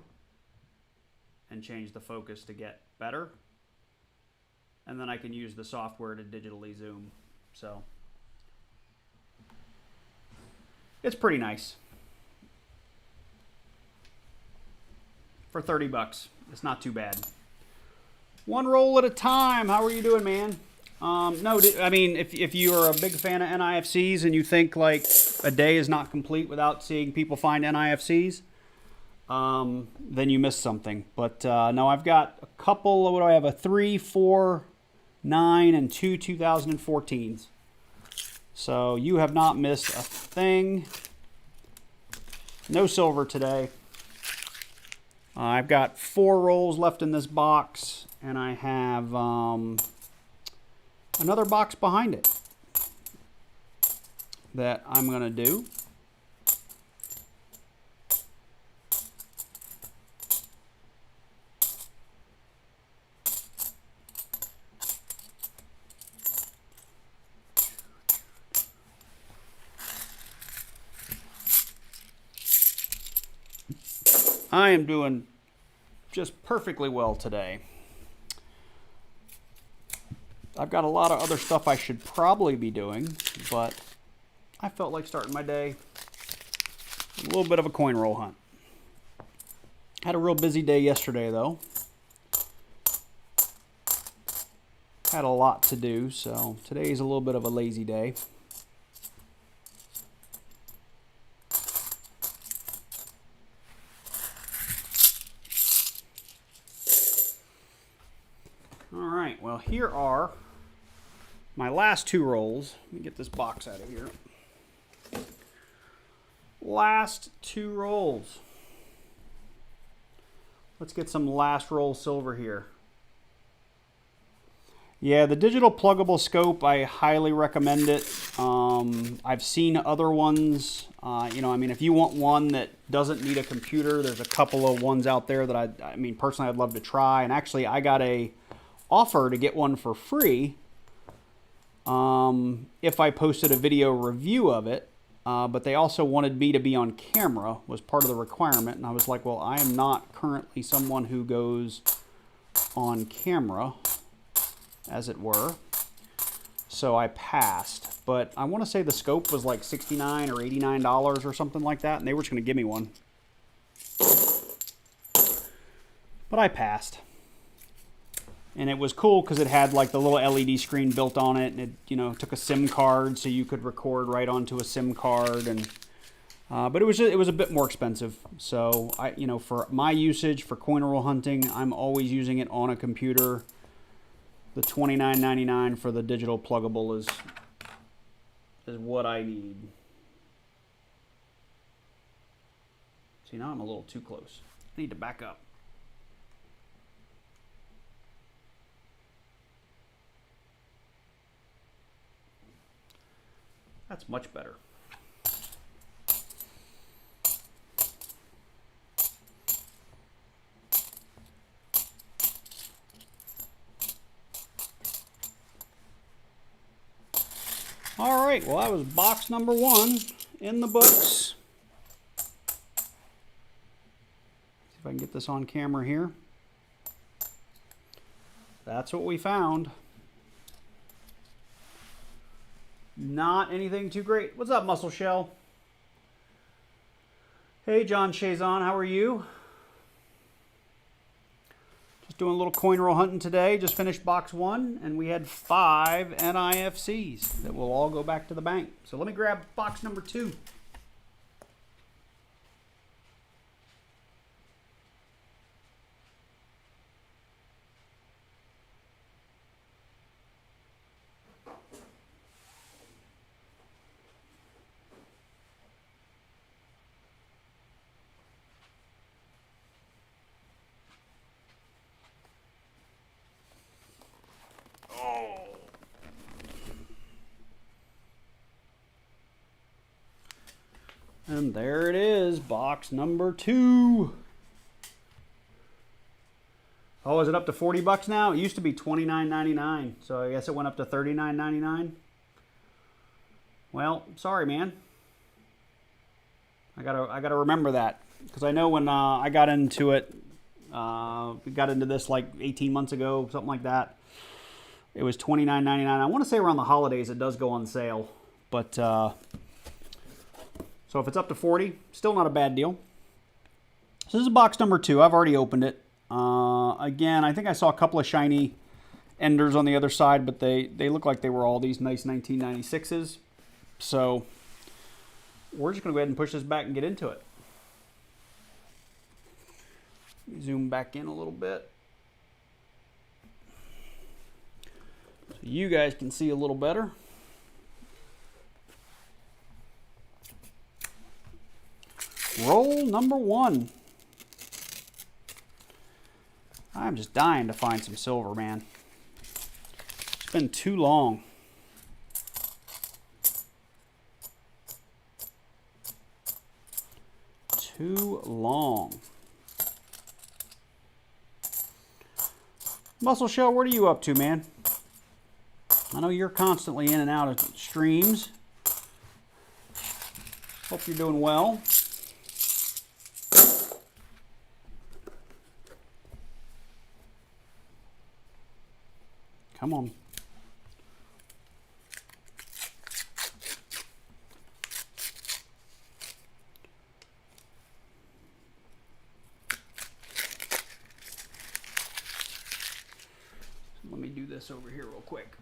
and change the focus to get better. And then I can use the software to digitally zoom. So it's pretty nice. For 30 bucks, it's not too bad. 1 roll at a time. How are you doing, man? No, I mean, if you are a big fan of NIFCs and you think like a day is not complete without seeing people find NIFCs, then you missed something. But no, I've got a couple. What do I have? A 3, 4, 9, and 2 2014s. So you have not missed a thing. No silver today. I've got 4 rolls left in this box, and I have another box behind it that I'm going to do. I am doing just perfectly well today. I've got a lot of other stuff I should probably be doing, but I felt like starting my day with a little bit of a coin roll hunt. Had a real busy day yesterday, though. Had a lot to do, so today's a little bit of a lazy day. Well, here are my last 2 rolls. Let me get this box out of here. Last 2 rolls. Let's get some last roll silver here. Yeah, the digital pluggable scope, I highly recommend it. I've seen other ones. I mean, if you want one that doesn't need a computer, there's a couple of ones out there that I mean, personally, I'd love to try. And actually, I got a offer to get one for free if I posted a video review of it, but they also wanted me to be on camera, was part of the requirement, and I was like, well, I am not currently someone who goes on camera, as it were, so I passed. but I want to say the scope was like $69 or $89 or something like that, and they were just going to give me one. But I passed. And it was cool because it had like the little LED screen built on it, and it, you know, took a SIM card so you could record right onto a SIM card, and but it was a bit more expensive. So you know, for my usage for coin roll hunting, I'm always using it on a computer. The $29.99 for the digital pluggable is what I need. See, now I'm a little too close. I need to back up. That's much better. All right, well, that was box number 1 in the books. See if I can get this on camera here. That's what we found. Not anything too great. What's up, Muscle Shell? Hey, John Chazon, how are you? Just doing a little coin roll hunting today. Just finished box 1, and we had 5 NIFCs that will all go back to the bank. So let me grab box number 2. And there it is, box number 2. Oh, is it up to 40 bucks now? It used to be $29.99, so I guess it went up to $39.99. Well, sorry, man. I gotta remember that, because I know when I got into it, we got into this like 18 months ago, something like that. It was $29.99. I want to say around the holidays it does go on sale, but so if it's up to 40, still not a bad deal. So this is box number 2. I've already opened it. Again, I think I saw a couple of shiny enders on the other side, but they look like they were all these nice 1996s. So we're just going to go ahead and push this back and get into it. Zoom back in a little bit, so you guys can see a little better. Roll number 1. I'm just dying to find some silver, man. It's been too long. Too long. Muscle Shell, what are you up to, man? I know you're constantly in and out of streams. Hope you're doing well. Come on. Let me do this over here real quick.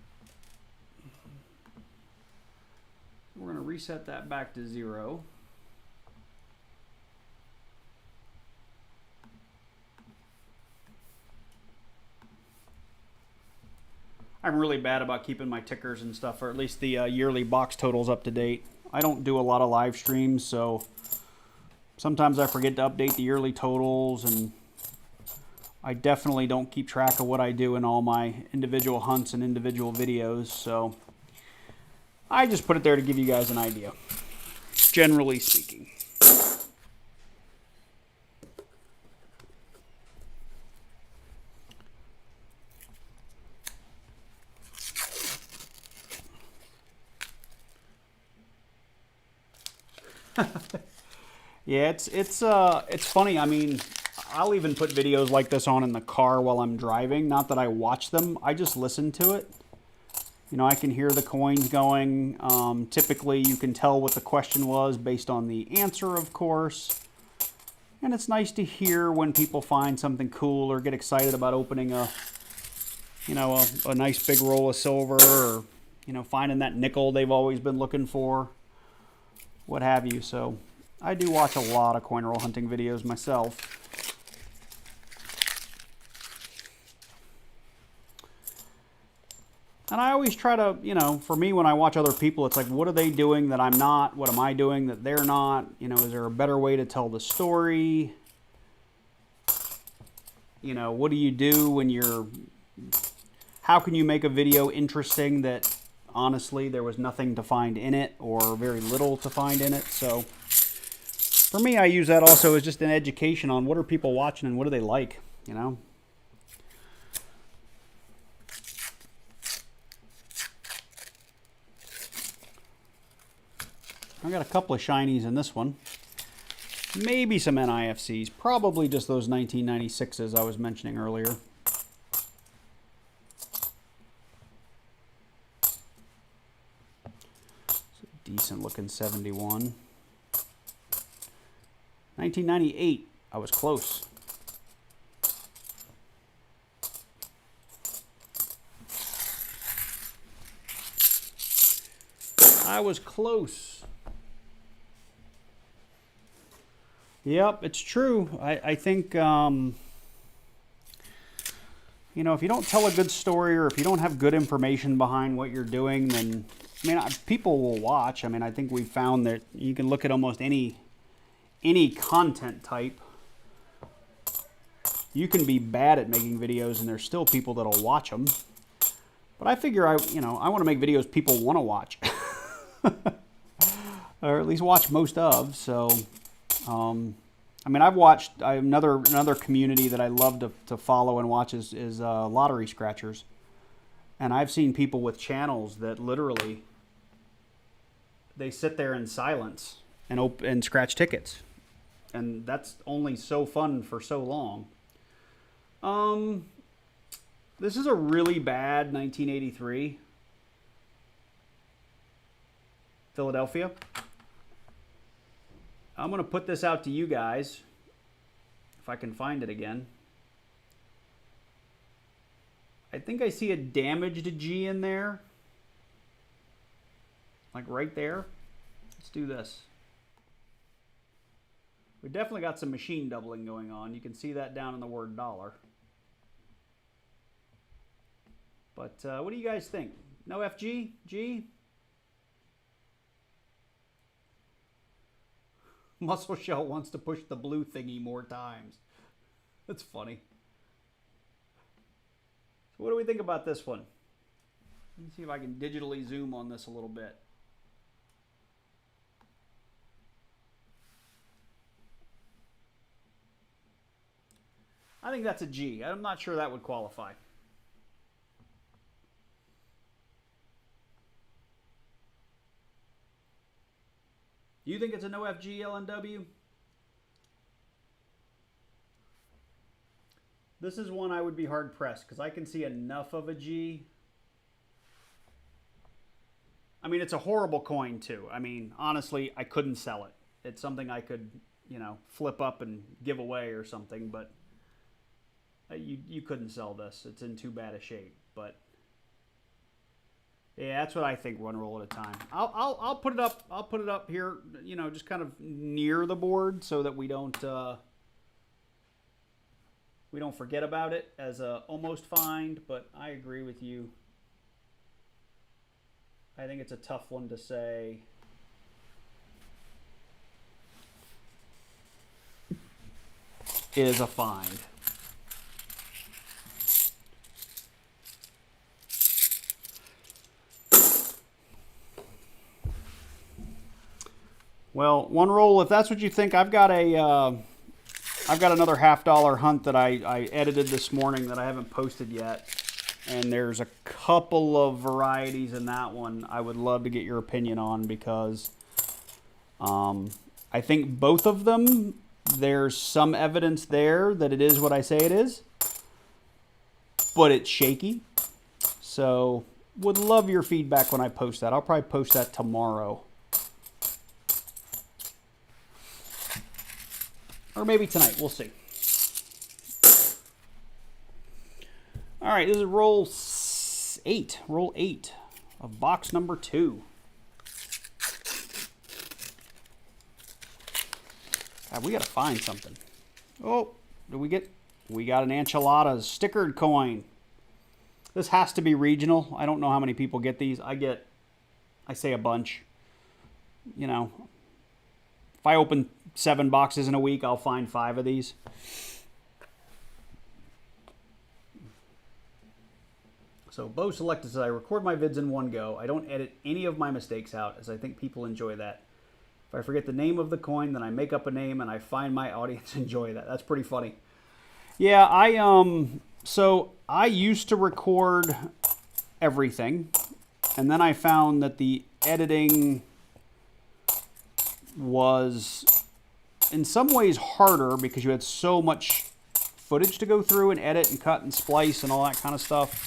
We're going to reset that back to 0. I'm really bad about keeping my tickers and stuff, or at least the yearly box totals up to date. I don't do a lot of live streams, so sometimes I forget to update the yearly totals, and I definitely don't keep track of what I do in all my individual hunts and individual videos, so I just put it there to give you guys an idea, generally speaking. Yeah, it's funny. I mean, I'll even put videos like this on in the car while I'm driving. Not that I watch them, I just listen to it. You know, I can hear the coins going. Typically, you can tell what the question was based on the answer, of course. And it's nice to hear when people find something cool or get excited about opening a nice big roll of silver, or, you know, finding that nickel they've always been looking for, what have you. So I do watch a lot of coin roll hunting videos myself. And I always try to, you know, for me, when I watch other people, it's like, what are they doing that I'm not? What am I doing that they're not? You know, is there a better way to tell the story? You know, what do you do when you're... How can you make a video interesting that, honestly, there was nothing to find in it or very little to find in it? So, for me, I use that also as just an education on what are people watching and what do they like, you know? I got a couple of shinies in this one. Maybe some NIFCs. Probably just those 1996s I was mentioning earlier. It's a decent looking 71. 1998. I was close. I was close. Yep, it's true. I think, you know, if you don't tell a good story or if you don't have good information behind what you're doing, then, I mean, people will watch. I mean, I think we've found that you can look at almost any content type. You can be bad at making videos and there's still people that'll watch them. But I figure, I want to make videos people want to watch. Or at least watch most of, so... I mean, I've watched another community that I love to follow and watch is lottery scratchers, and I've seen people with channels that literally they sit there in silence and scratch tickets, and that's only so fun for so long. This is a really bad 1983 Philadelphia. I'm going to put this out to you guys, if I can find it again. I think I see a damaged G in there. Like right there. Let's do this. We definitely got some machine doubling going on. You can see that down in the word dollar. But what do you guys think? No FG? G? Muscle Shell wants to push the blue thingy more times. That's funny. So what do we think about this one? Let me see if I can digitally zoom on this a little bit. I think that's a G. I'm not sure that would qualify. Do you think it's a no FG LNW? This is one I would be hard pressed because I can see enough of a G. I mean, it's a horrible coin too. I mean, honestly, I couldn't sell it. It's something I could, you know, flip up and give away or something, but you couldn't sell this. It's in too bad a shape, but yeah, that's what I think. One roll at a time. I'll put it up. I'll put it up here. You know, just kind of near the board so that we don't forget about it as a almost find. But I agree with you. I think it's a tough one to say. Is a find. Well, one roll, if that's what you think, I've got another $50 hunt that I edited this morning that I haven't posted yet. And there's a couple of varieties in that one I would love to get your opinion on because I think both of them, there's some evidence there that it is what I say it is, but it's shaky. So would love your feedback when I post that. I'll probably post that tomorrow. Or maybe tonight. We'll see. All right, this is roll 8. Roll 8 of box number 2. God, we got to find something. Oh, we got an enchiladas stickered coin. This has to be regional. I don't know how many people get these. I say a bunch. You know, if I open 7 boxes in a week, I'll find 5 of these. So Bo Selected says, I record my vids in one go. I don't edit any of my mistakes out, as I think people enjoy that. If I forget the name of the coin, then I make up a name, and I find my audience enjoy that. That's pretty funny. Yeah, so I used to record everything, and then I found that the editing was in some ways harder because you had so much footage to go through and edit and cut and splice and all that kind of stuff.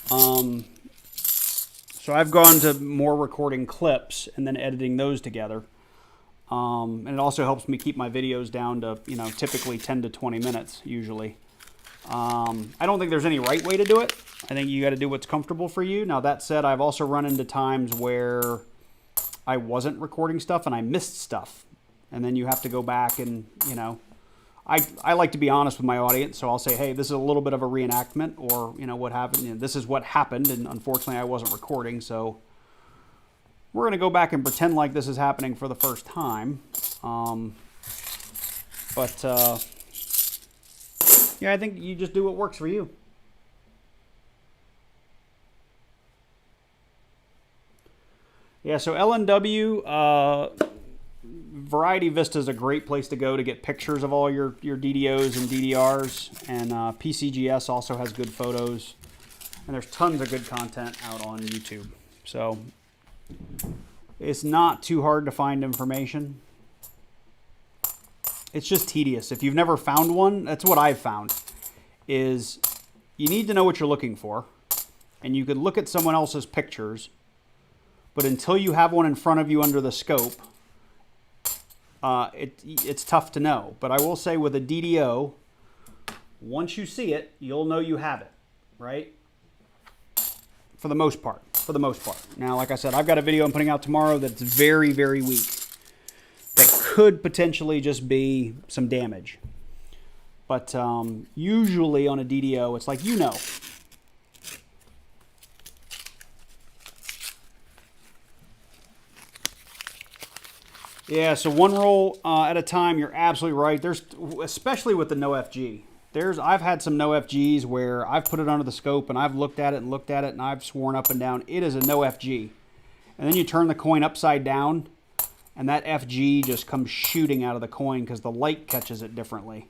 So I've gone to more recording clips and then editing those together. And it also helps me keep my videos down to, you know, typically 10 to 20 minutes usually. I don't think there's any right way to do it. I think you got to do what's comfortable for you. Now, that said, I've also run into times where I wasn't recording stuff and I missed stuff. And then you have to go back and, you know, I like to be honest with my audience. So I'll say, hey, this is a little bit of a reenactment, or, you know, what happened. You know, this is what happened. And unfortunately, I wasn't recording. So we're going to go back and pretend like this is happening for the first time. Yeah, I think you just do what works for you. Yeah, so LNW, Variety Vista is a great place to go to get pictures of all your DDOs and DDRs. And PCGS also has good photos. And there's tons of good content out on YouTube. So it's not too hard to find information. It's just tedious. If you've never found one, that's what I've found, is you need to know what you're looking for. And you could look at someone else's pictures, but until you have one in front of you under the scope, it's tough to know. But I will say with a DDO, once you see it, you'll know you have it, right? For the most part. Now, like I said, I've got a video I'm putting out tomorrow that's very, very weak. That could potentially just be some damage. But usually on a DDO, it's like, you know. Yeah, so one roll at a time, you're absolutely right. There's, especially with the no FG. I've had some no FGs where I've put it under the scope and I've looked at it and I've sworn up and down, it is a no FG. And then you turn the coin upside down and that FG just comes shooting out of the coin because the light catches it differently.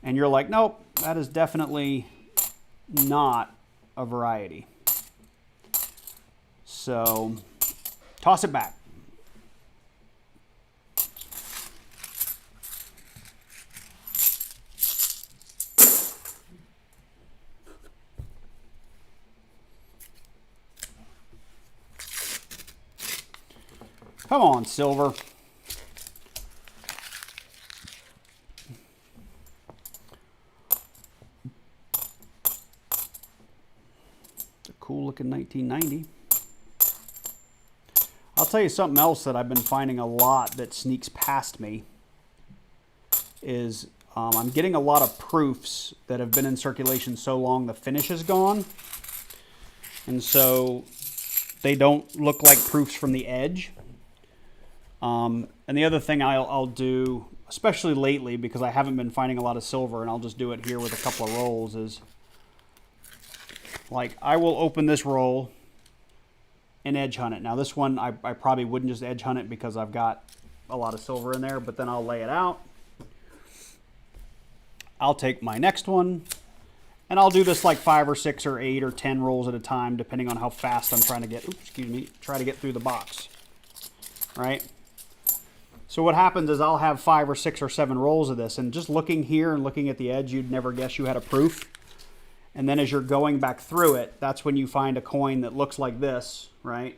And you're like, nope, that is definitely not a variety. So toss it back. Come on, silver. It's a cool looking 1990. I'll tell you something else that I've been finding a lot that sneaks past me is I'm getting a lot of proofs that have been in circulation so long the finish is gone. And so they don't look like proofs from the edge. And the other thing I'll do, especially lately, because I haven't been finding a lot of silver, and I'll just do it here with a couple of rolls, is like I will open this roll and edge hunt it. Now this one, I probably wouldn't just edge hunt it because I've got a lot of silver in there, but then I'll lay it out. I'll take my next one, and I'll do this like 5 or 6 or 8 or 10 rolls at a time, depending on how fast I'm trying to get, try to get through the box, right? So what happens is I'll have 5 or 6 or 7 rolls of this, and just looking here and looking at the edge, you'd never guess you had a proof. And then as you're going back through it, that's when you find a coin that looks like this, right?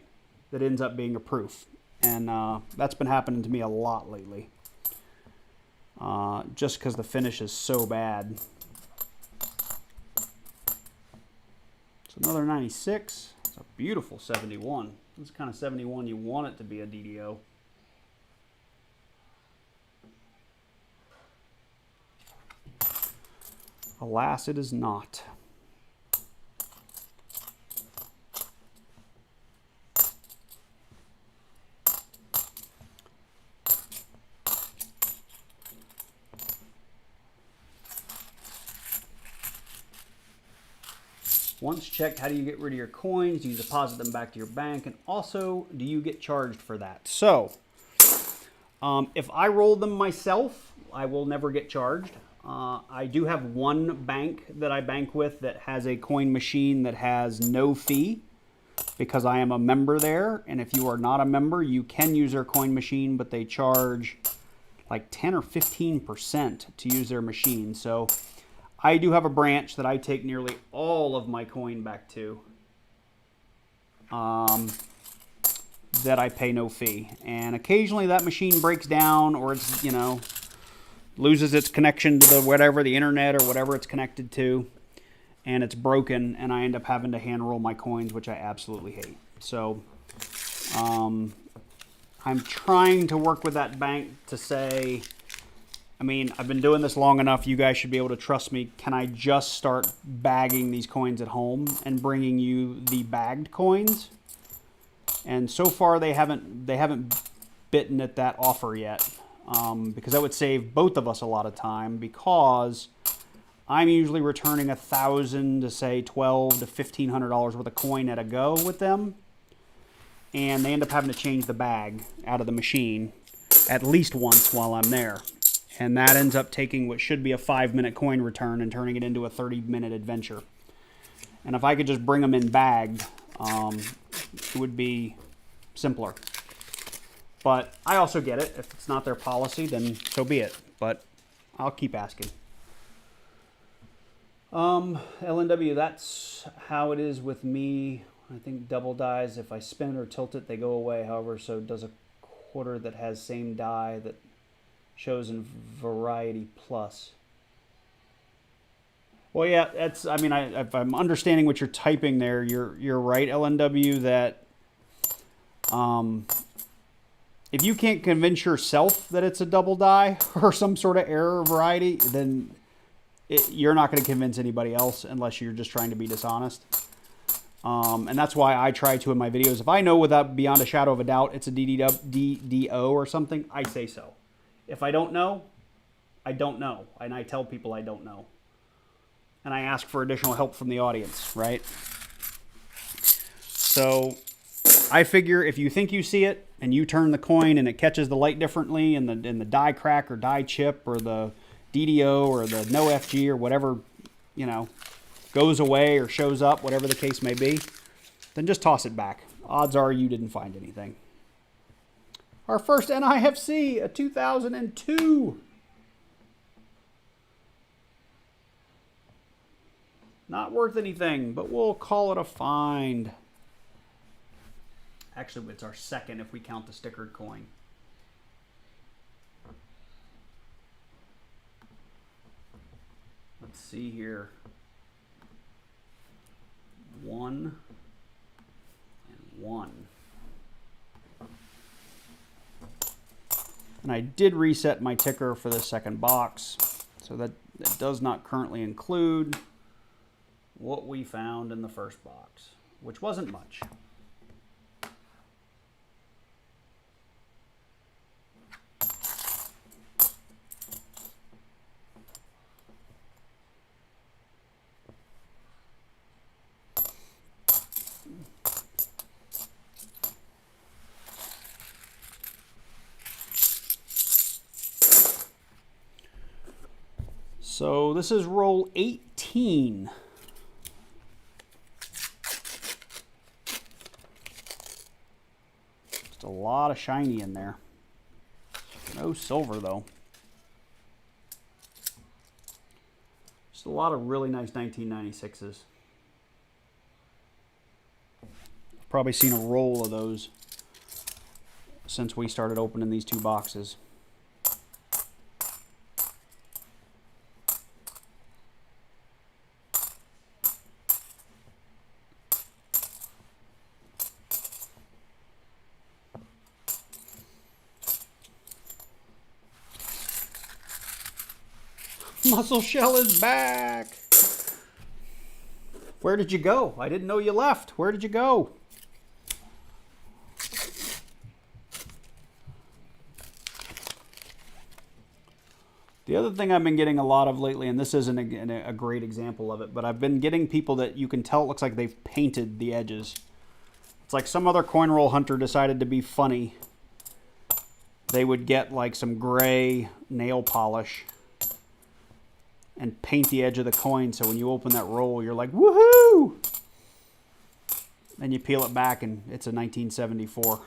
That ends up being a proof. And that's been happening to me a lot lately. Just because the finish is so bad. It's another 96. It's a beautiful 71. This kind of 71 you want it to be a DDO. Alas, it is not. Once checked, how do you get rid of your coins? Do you deposit them back to your bank? And also, do you get charged for that? So, if I roll them myself, I will never get charged. I do have one bank that I bank with that has a coin machine that has no fee because I am a member there. And if you are not a member, you can use their coin machine, but they charge like 10 or 15% to use their machine. So I do have a branch that I take nearly all of my coin back to that I pay no fee. And occasionally that machine breaks down or it's, you know, loses its connection to the whatever, the internet or whatever it's connected to, and it's broken, and I end up having to hand roll my coins, which I absolutely hate. So I'm trying to work with that bank to say, I mean, I've been doing this long enough, you guys should be able to trust me. Can I just start bagging these coins at home and bringing you the bagged coins? And so far they haven't bitten at that offer yet. Because that would save both of us a lot of time, because I'm usually returning $1,000 to say $1,200 to $1,500 worth of coin at a go with them, and they end up having to change the bag out of the machine at least once while I'm there, and that ends up taking what should be a 5-minute coin return and turning it into a 30-minute adventure. And if I could just bring them in bagged, it would be simpler. But I also get it. If it's not their policy, then so be it. But I'll keep asking. LNW, that's how it is with me. I think double dies, if I spin or tilt it, they go away. However, so does a quarter that has same die that shows in variety plus. Well, yeah, that's, I mean, if I'm understanding what you're typing there, you're right, LNW, that if you can't convince yourself that it's a double die or some sort of error variety, then you're not going to convince anybody else unless you're just trying to be dishonest. And that's why I try to in my videos. If I know without beyond a shadow of a doubt it's a DDO or something, I say so. If I don't know, I don't know. And I tell people I don't know. And I ask for additional help from the audience, right? So I figure if you think you see it and you turn the coin and it catches the light differently and the die crack or die chip or the DDO or the no FG or whatever, you know, goes away or shows up, whatever the case may be, then just toss it back. Odds are you didn't find anything. Our first NIFC, a 2002. Not worth anything, but we'll call it a find. Actually, it's our second if we count the stickered coin. Let's see here. 1 and 1. And I did reset my ticker for the second box, so that it does not currently include what we found in the first box, which wasn't much. So this is roll 18. Just a lot of shiny in there. No silver though. Just a lot of really nice 1996s. I've probably seen a roll of those since we started opening these two boxes. Muscle Shell is back. Where did you go? I didn't know you left. Where did you go? The other thing I've been getting a lot of lately, and this isn't a great example of it, but I've been getting people that you can tell it looks like they've painted the edges. It's like some other coin roll hunter decided to be funny. They would get like some gray nail polish and paint the edge of the coin, so when you open that roll, you're like, woohoo! Then you peel it back and it's a 1974.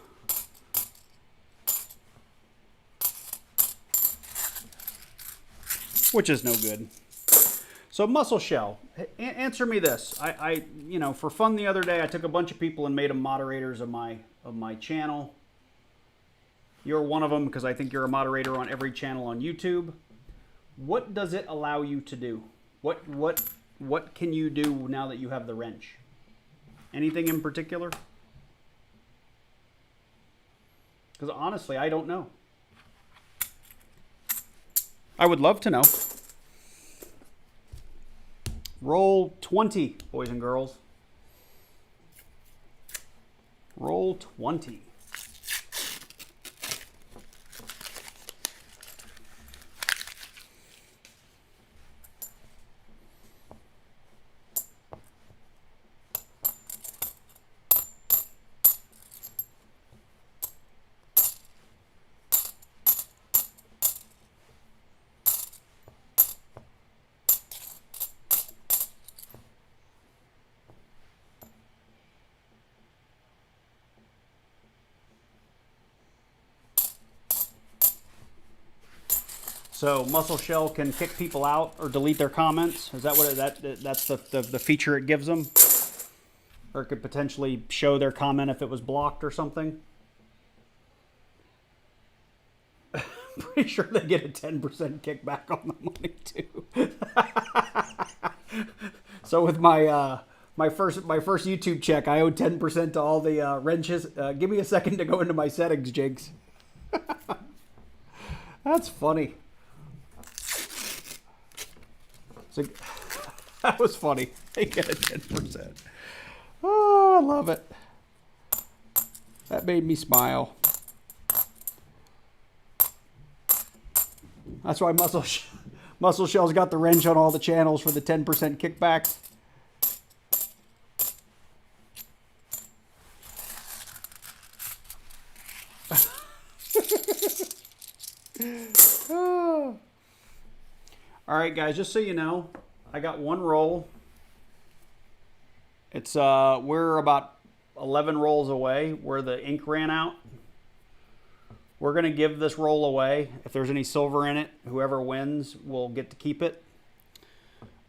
Which is no good. So Muscle Shell, answer me this. I you know, for fun the other day, I took a bunch of people and made them moderators of my channel. You're one of them because I think you're a moderator on every channel on YouTube. What does it allow you to do? What can you do now that you have the wrench? Anything in particular? Because honestly, I don't know. I would love to know. Roll 20, boys and girls. Roll 20. So Muscle Shell can kick people out or delete their comments. Is that what that's the feature it gives them? Or it could potentially show their comment if it was blocked or something. Pretty sure they get a 10% kickback on the money too. So with my first YouTube check, I owed 10% to all the wrenches. Give me a second to go into my settings, Jigs. That's funny. So, that was funny. They get a 10%. Oh, I love it. That made me smile. That's why Muscle Shell's got the wrench on all the channels for the 10% kickback. Oh. All right, guys, just so you know, I got one roll. It's we're about 11 rolls away where the ink ran out. We're going to give this roll away. If there's any silver in it, whoever wins will get to keep it.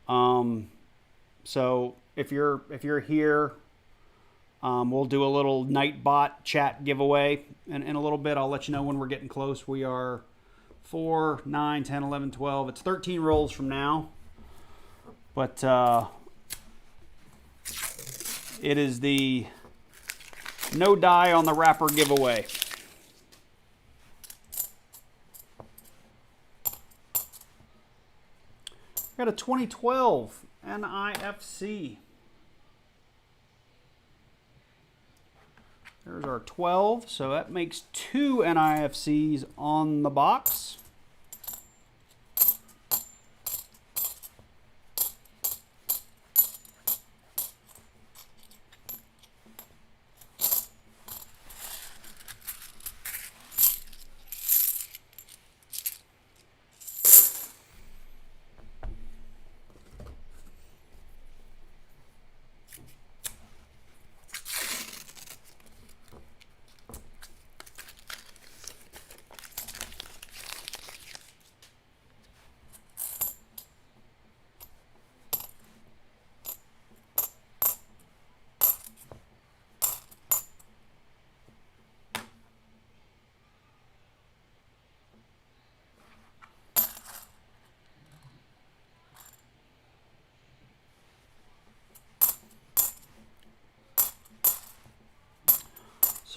So if you're here, we'll do a little Nightbot chat giveaway in a little bit. I'll let you know when we're getting close. We are 4, 9, 10, 11, 12. It's 13 rolls from now. But it is the no die on the wrapper giveaway. Got a 2012 NIFC. There's our 12, so that makes 2 NIFCs on the box.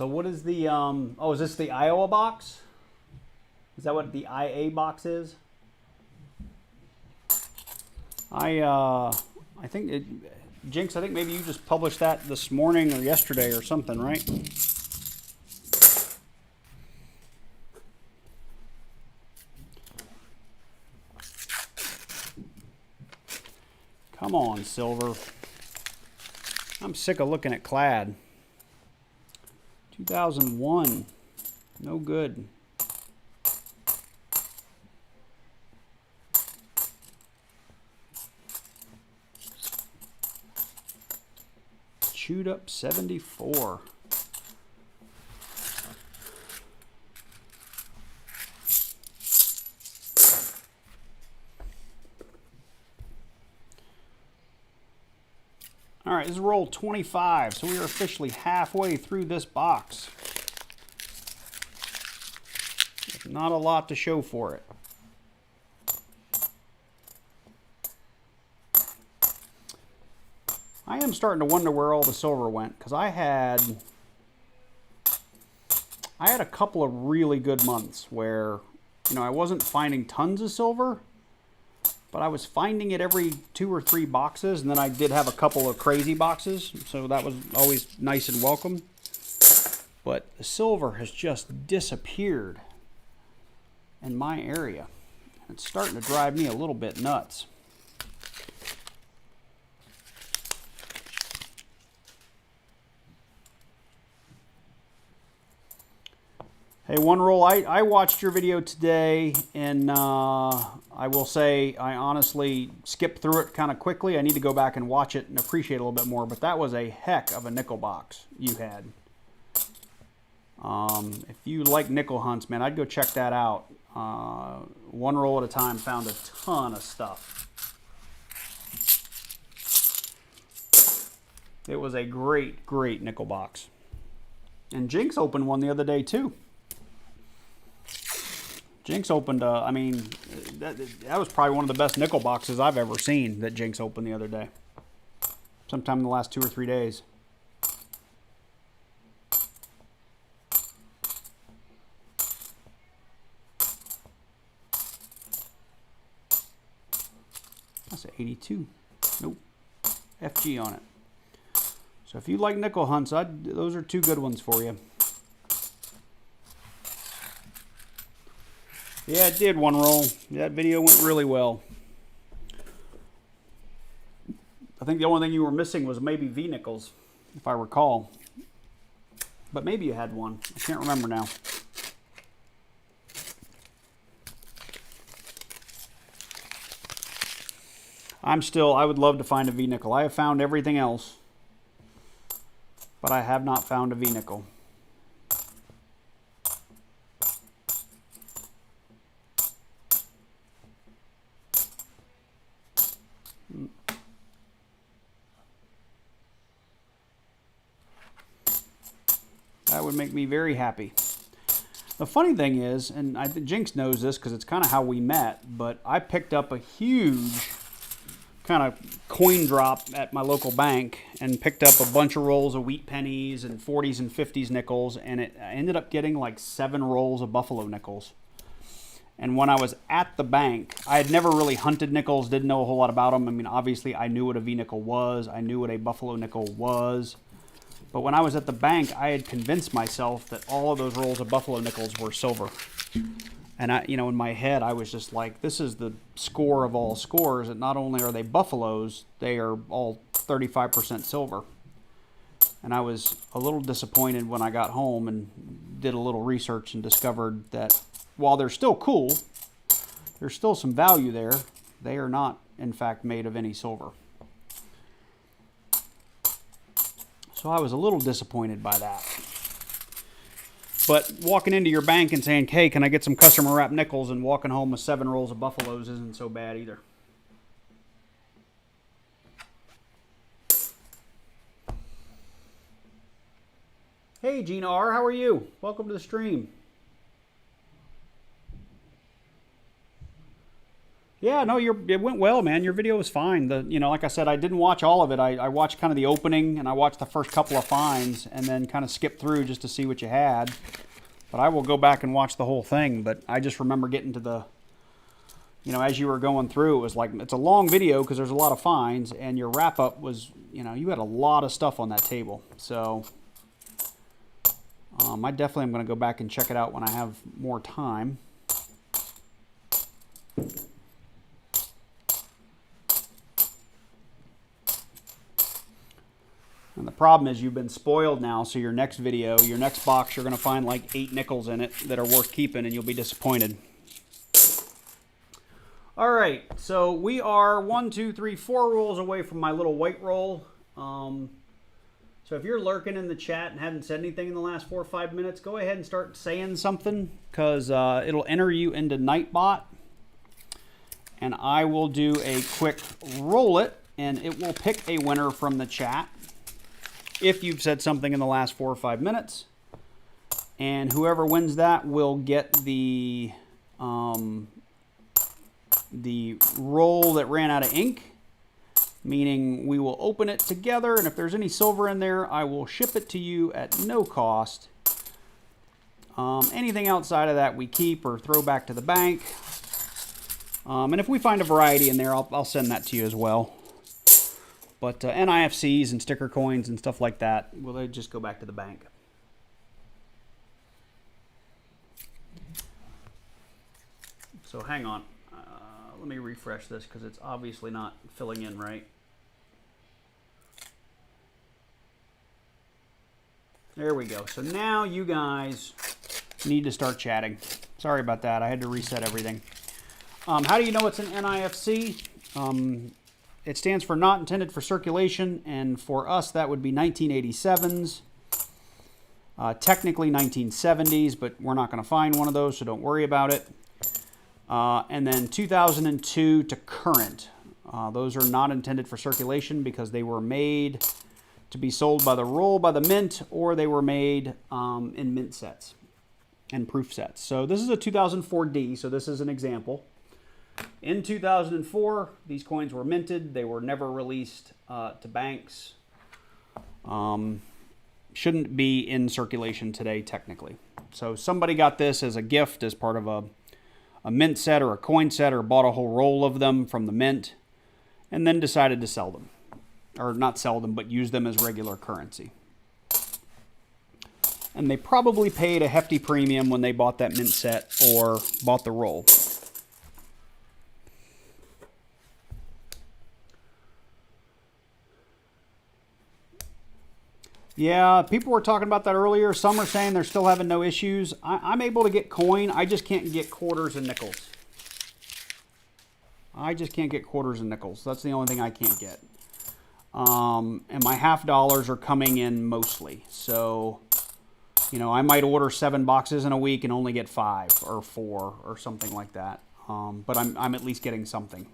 So what is the, oh, is this the Iowa box? Is that what the IA box is? I think, Jinx, I think maybe you just published that this morning or yesterday or something, right? Come on, silver. I'm sick of looking at clad. 2001. No good. Chewed up 74. All right, this is roll 25, so we are officially halfway through this box. Not a lot to show for it. I am starting to wonder where all the silver went, because I had a couple of really good months where, you know, I wasn't finding tons of silver, but I was finding it every 2 or 3 boxes, and then I did have a couple of crazy boxes, so that was always nice and welcome. But the silver has just disappeared in my area. It's starting to drive me a little bit nuts. Hey, one roll, I watched your video today, and I will say I honestly skipped through it kind of quickly. I need to go back and watch it and appreciate it a little bit more, but that was a heck of a nickel box you had. If you like nickel hunts, man, I'd go check that out. One roll at a time, found a ton of stuff. It was a great, great nickel box. And Jinx opened one the other day, too. Jinx opened, I mean, that was probably one of the best nickel boxes I've ever seen that Jinx opened the other day. Sometime in the last 2 or 3 days. That's an 82. Nope. FG on it. So if you like nickel hunts, those are 2 good ones for you. Yeah, it did, one roll. That video went really well. I think the only thing you were missing was maybe V-nickels, if I recall. But maybe you had one. I can't remember now. I would love to find a V-nickel. I have found everything else, but I have not found a V-nickel. That would make me very happy. The funny thing is, and I think Jinx knows this because it's kind of how we met, but I picked up a huge kind of coin drop at my local bank and picked up a bunch of rolls of wheat pennies and 40s and 50s nickels, and I ended up getting like 7 rolls of buffalo nickels. And when I was at the bank, I had never really hunted nickels, didn't know a whole lot about them. I mean, obviously I knew what a V-nickel was, I knew what a buffalo nickel was. But when I was at the bank, I had convinced myself that all of those rolls of buffalo nickels were silver. And I, you know, in my head, I was just like, this is the score of all scores. And not only are they buffaloes, they are all 35% silver. And I was a little disappointed when I got home and did a little research and discovered that while they're still cool, there's still some value there. They are not, in fact, made of any silver. So I was a little disappointed by that. But walking into your bank and saying, hey, can I get some customer wrap nickels, and walking home with 7 rolls of buffaloes isn't so bad either. Hey, Gina R., how are you? Welcome to the stream. Yeah, no, it went well, man. Your video was fine. Like I said, I didn't watch all of it. I watched kind of the opening, and I watched the first couple of finds, and then kind of skipped through just to see what you had. But I will go back and watch the whole thing. But I just remember getting to the, as you were going through, it was like, it's a long video because there's a lot of finds, and your wrap-up was, you had a lot of stuff on that table. So I definitely am going to go back and check it out when I have more time. And the problem is you've been spoiled now, so your next video, your next box, you're going to find like 8 nickels in it that are worth keeping, and you'll be disappointed. All right, so we are 1, 2, 3, 4 rolls away from my little white roll. So if you're lurking in the chat and haven't said anything in the last 4 or 5 minutes, go ahead and start saying something, because it'll enter you into Nightbot. And I will do a quick roll it, and it will pick a winner from the chat if you've said something in the last 4 or 5 minutes. And whoever wins that will get the roll that ran out of ink, meaning we will open it together, and if there's any silver in there, I will ship it to you at no cost. Anything outside of that we keep or throw back to the bank. And if we find a variety in there, I'll send that to you as well. But NIFCs and sticker coins and stuff like that, well, they just go back to the bank. So hang on. Let me refresh this because it's obviously not filling in right. There we go. So now you guys need to start chatting. Sorry about that. I had to reset everything. How do you know it's an NIFC? It stands for not intended for circulation, and for us that would be 1987s. Technically 1970s, but we're not going to find one of those, so don't worry about it. And then 2002 to current. Those are not intended for circulation because they were made to be sold by the roll by the mint, or they were made in mint sets and proof sets. So this is a 2004D, so this is an example. In 2004, these coins were minted. They were never released to banks. Shouldn't be in circulation today, technically. So somebody got this as a gift, as part of a mint set or a coin set, or bought a whole roll of them from the mint, and then decided to sell them. Or not sell them, but use them as regular currency. And they probably paid a hefty premium when they bought that mint set or bought the roll. Yeah, people were talking about that earlier. Some are saying they're still having no issues. I'm able to get coin. I just can't get quarters and nickels. I just can't get quarters and nickels. That's the only thing I can't get. And my half dollars are coming in mostly. So, I might order 7 boxes in a week and only get 5 or 4 or something like that. But I'm at least getting something.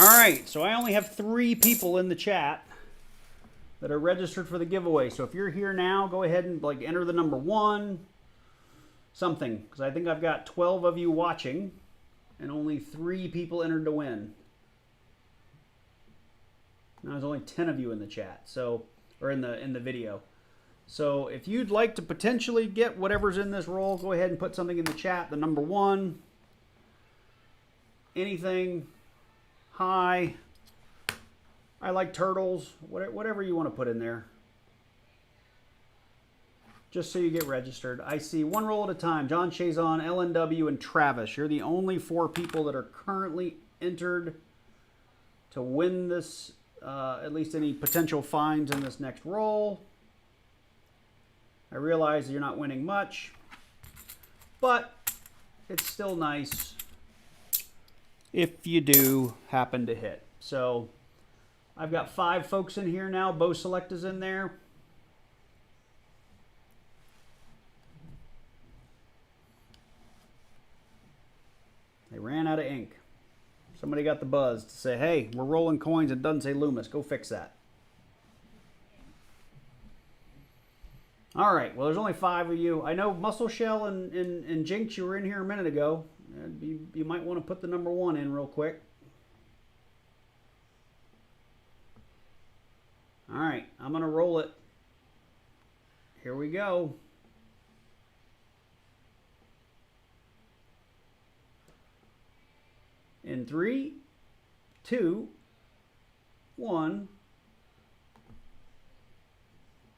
All right, so I only have 3 people in the chat that are registered for the giveaway. So if you're here now, go ahead and enter the number 1, something, because I think I've got 12 of you watching, and only 3 people entered to win. Now there's only 10 of you in the chat, so or in the video. So if you'd like to potentially get whatever's in this roll, go ahead and put something in the chat. The number 1, anything. Hi, I like turtles, whatever you want to put in there. Just so you get registered. I see 1 roll at a time. John Chazon, LNW, and Travis. You're the only 4 people that are currently entered to win this, at least any potential finds in this next roll. I realize you're not winning much, but it's still nice if you do happen to hit. So I've got 5 folks in here now. Bo Select is in there. They ran out of ink. Somebody got the buzz to say, hey, we're rolling coins. It doesn't say Loomis. Go fix that. All right, well, there's only 5 of you. I know Muscle Shell and Jinx, you were in here a minute ago. You might want to put the number 1 in real quick. All right, I'm going to roll it. Here we go. In 3, 2, 1.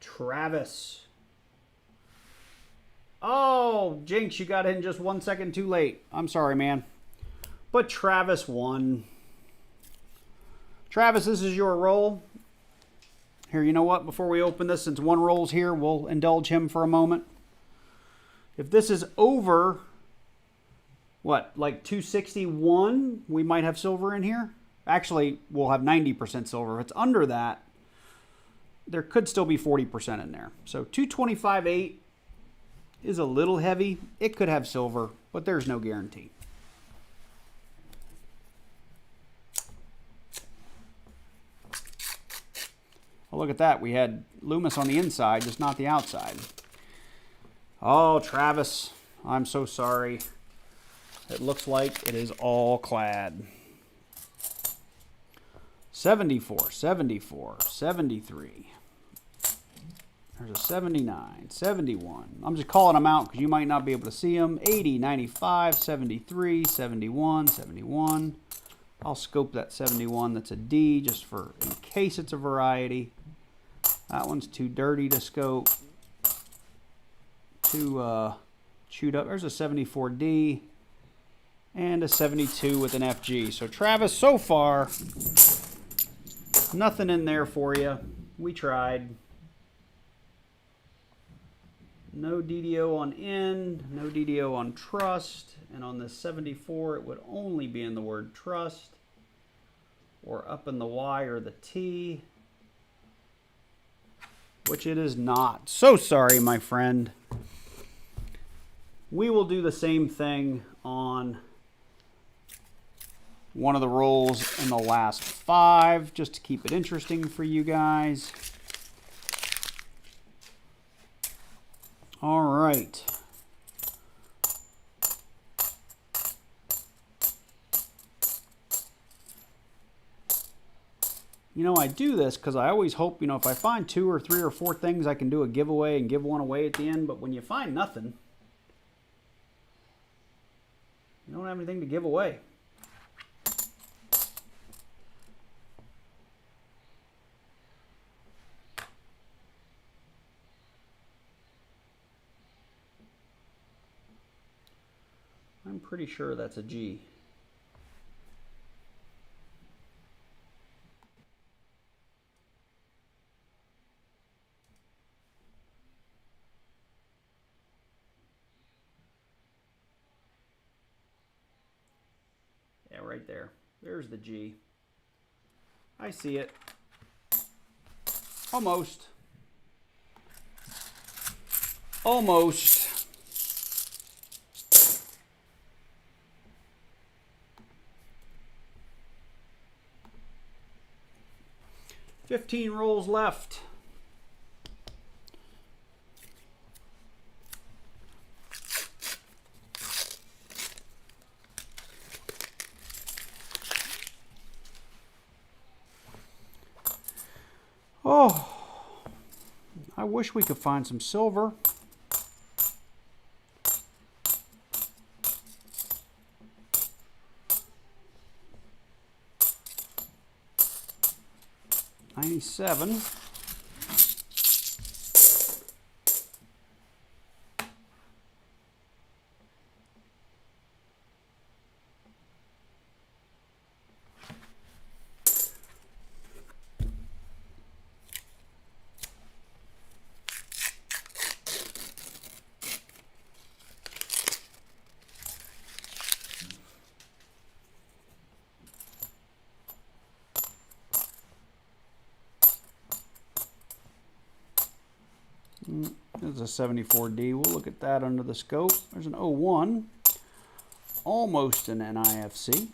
Travis. Oh, Jinx, you got in just 1 second too late. I'm sorry, man. But Travis won. Travis, this is your roll. Here, you know what? Before we open this, since 1 roll's here, we'll indulge him for a moment. If this is over, what, like 261, we might have silver in here. Actually, we'll have 90% silver. If it's under that, there could still be 40% in there. So 225.8 is a little heavy. It could have silver, but there's no guarantee. Oh, look at that. We had Loomis on the inside, just not the outside. Oh, Travis, I'm so sorry. It looks like it is all clad. 74, 74, 73. There's a 79, 71. I'm just calling them out because you might not be able to see them. 80, 95, 73, 71, 71. I'll scope that 71. That's a D just for in case it's a variety. That one's too dirty to scope. Too chewed up. There's a 74D and a 72 with an FG. So Travis, so far, nothing in there for you. We tried. No DDO on end, no DDO on trust, and on this 74 it would only be in the word trust or up in the Y or the T, which it is not. So sorry, my friend. We will do the same thing on one of the rolls in the last 5 just to keep it interesting for you guys. All right. You know, I do this because I always hope, you know, if I find 2 or 3 or 4 things, I can do a giveaway and give one away at the end. But when you find nothing, you don't have anything to give away. I'm pretty sure that's a G. Yeah, right there. There's the G. I see it. Almost. Almost. $15 rolls left. Oh, I wish we could find some silver. $97. There's a 74D. We'll look at that under the scope. There's an 01. Almost an NIFC.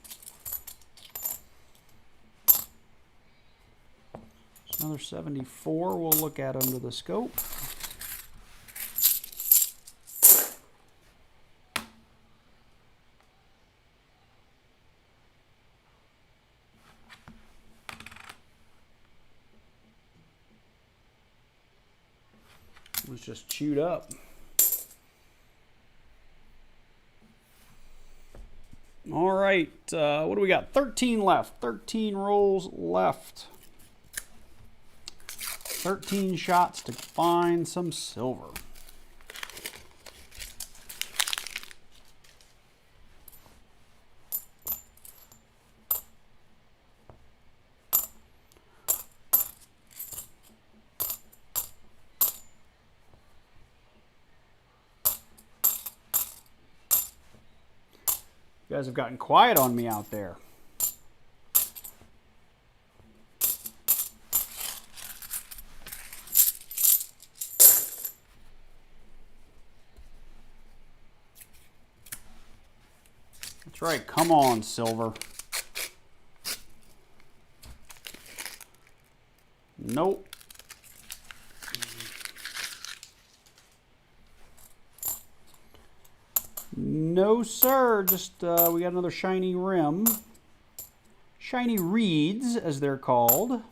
There's another 74 we'll look at under the scope. It's just chewed up. All right, what do we got? 13 left. 13 rolls left. 13 shots to find some silver. You guys have gotten quiet on me out there. That's right. Come on, silver. Nope. No, sir. Just, we got another shiny rim. Shiny reeds, as they're called.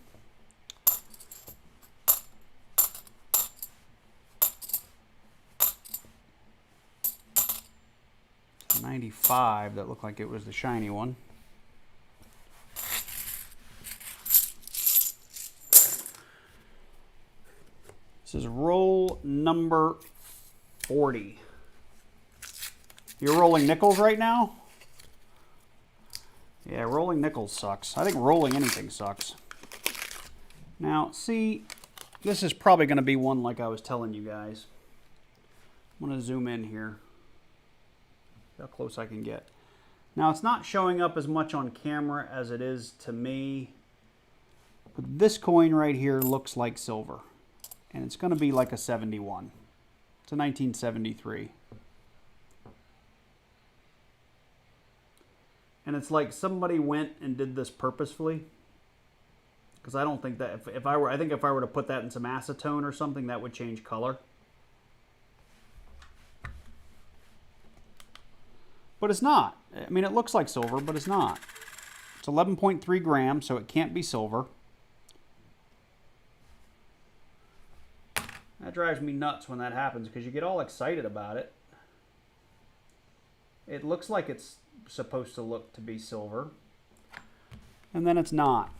$95, that looked like it was the shiny one. This is roll number 40. You're rolling nickels right now? Yeah, rolling nickels sucks. I think rolling anything sucks. Now, see, this is probably going to be one like I was telling you guys. I'm going to zoom in here. See how close I can get. Now, it's not showing up as much on camera as it is to me. But this coin right here looks like silver. And it's going to be like a 71. It's a 1973. And it's like somebody went and did this purposefully. Because I don't think that I think if I were to put that in some acetone or something, that would change color. But it's not. I mean, it looks like silver, but it's not. It's 11.3 grams, so it can't be silver. That drives me nuts when that happens because you get all excited about it. It looks like it's supposed to look to be silver, and then it's not.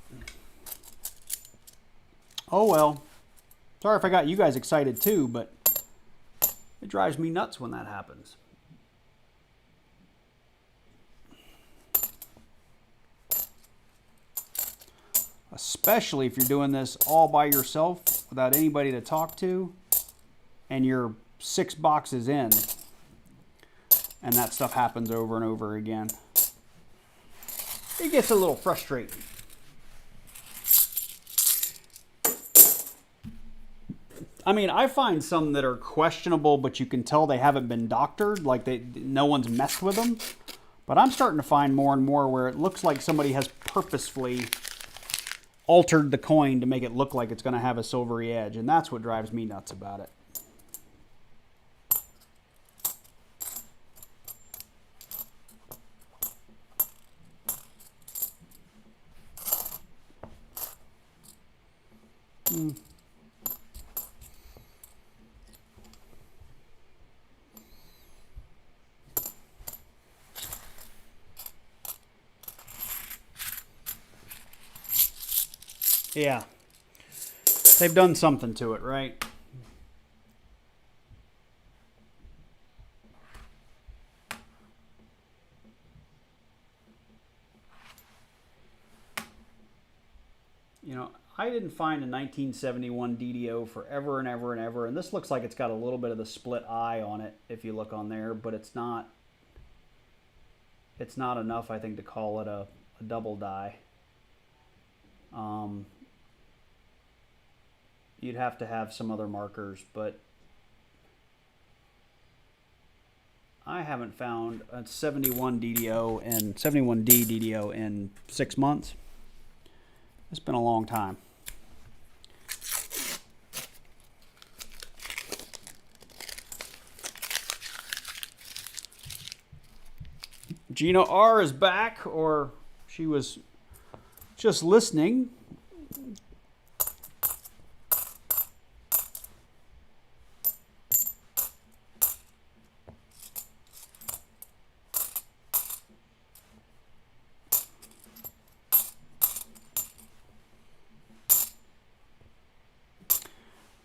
Oh well. Sorry if I got you guys excited too, but it drives me nuts when that happens. Especially if you're doing this all by yourself without anybody to talk to and you're 6 boxes in and that stuff happens over and over again. It gets a little frustrating. I mean, I find some that are questionable, but you can tell they haven't been doctored, like no one's messed with them. But I'm starting to find more and more where it looks like somebody has purposefully altered the coin to make it look like it's going to have a silvery edge, and that's what drives me nuts about it. Yeah, they've done something to it, right? You know, I didn't find a 1971 DDO forever and ever and ever, and this looks like it's got a little bit of the split eye on it if you look on there, but it's not enough, I think, to call it a double die. You'd have to have some other markers, but I haven't found a 71 DDO and 71D DDO in 6 months. It's been a long time. Gina R is back, or she was just listening.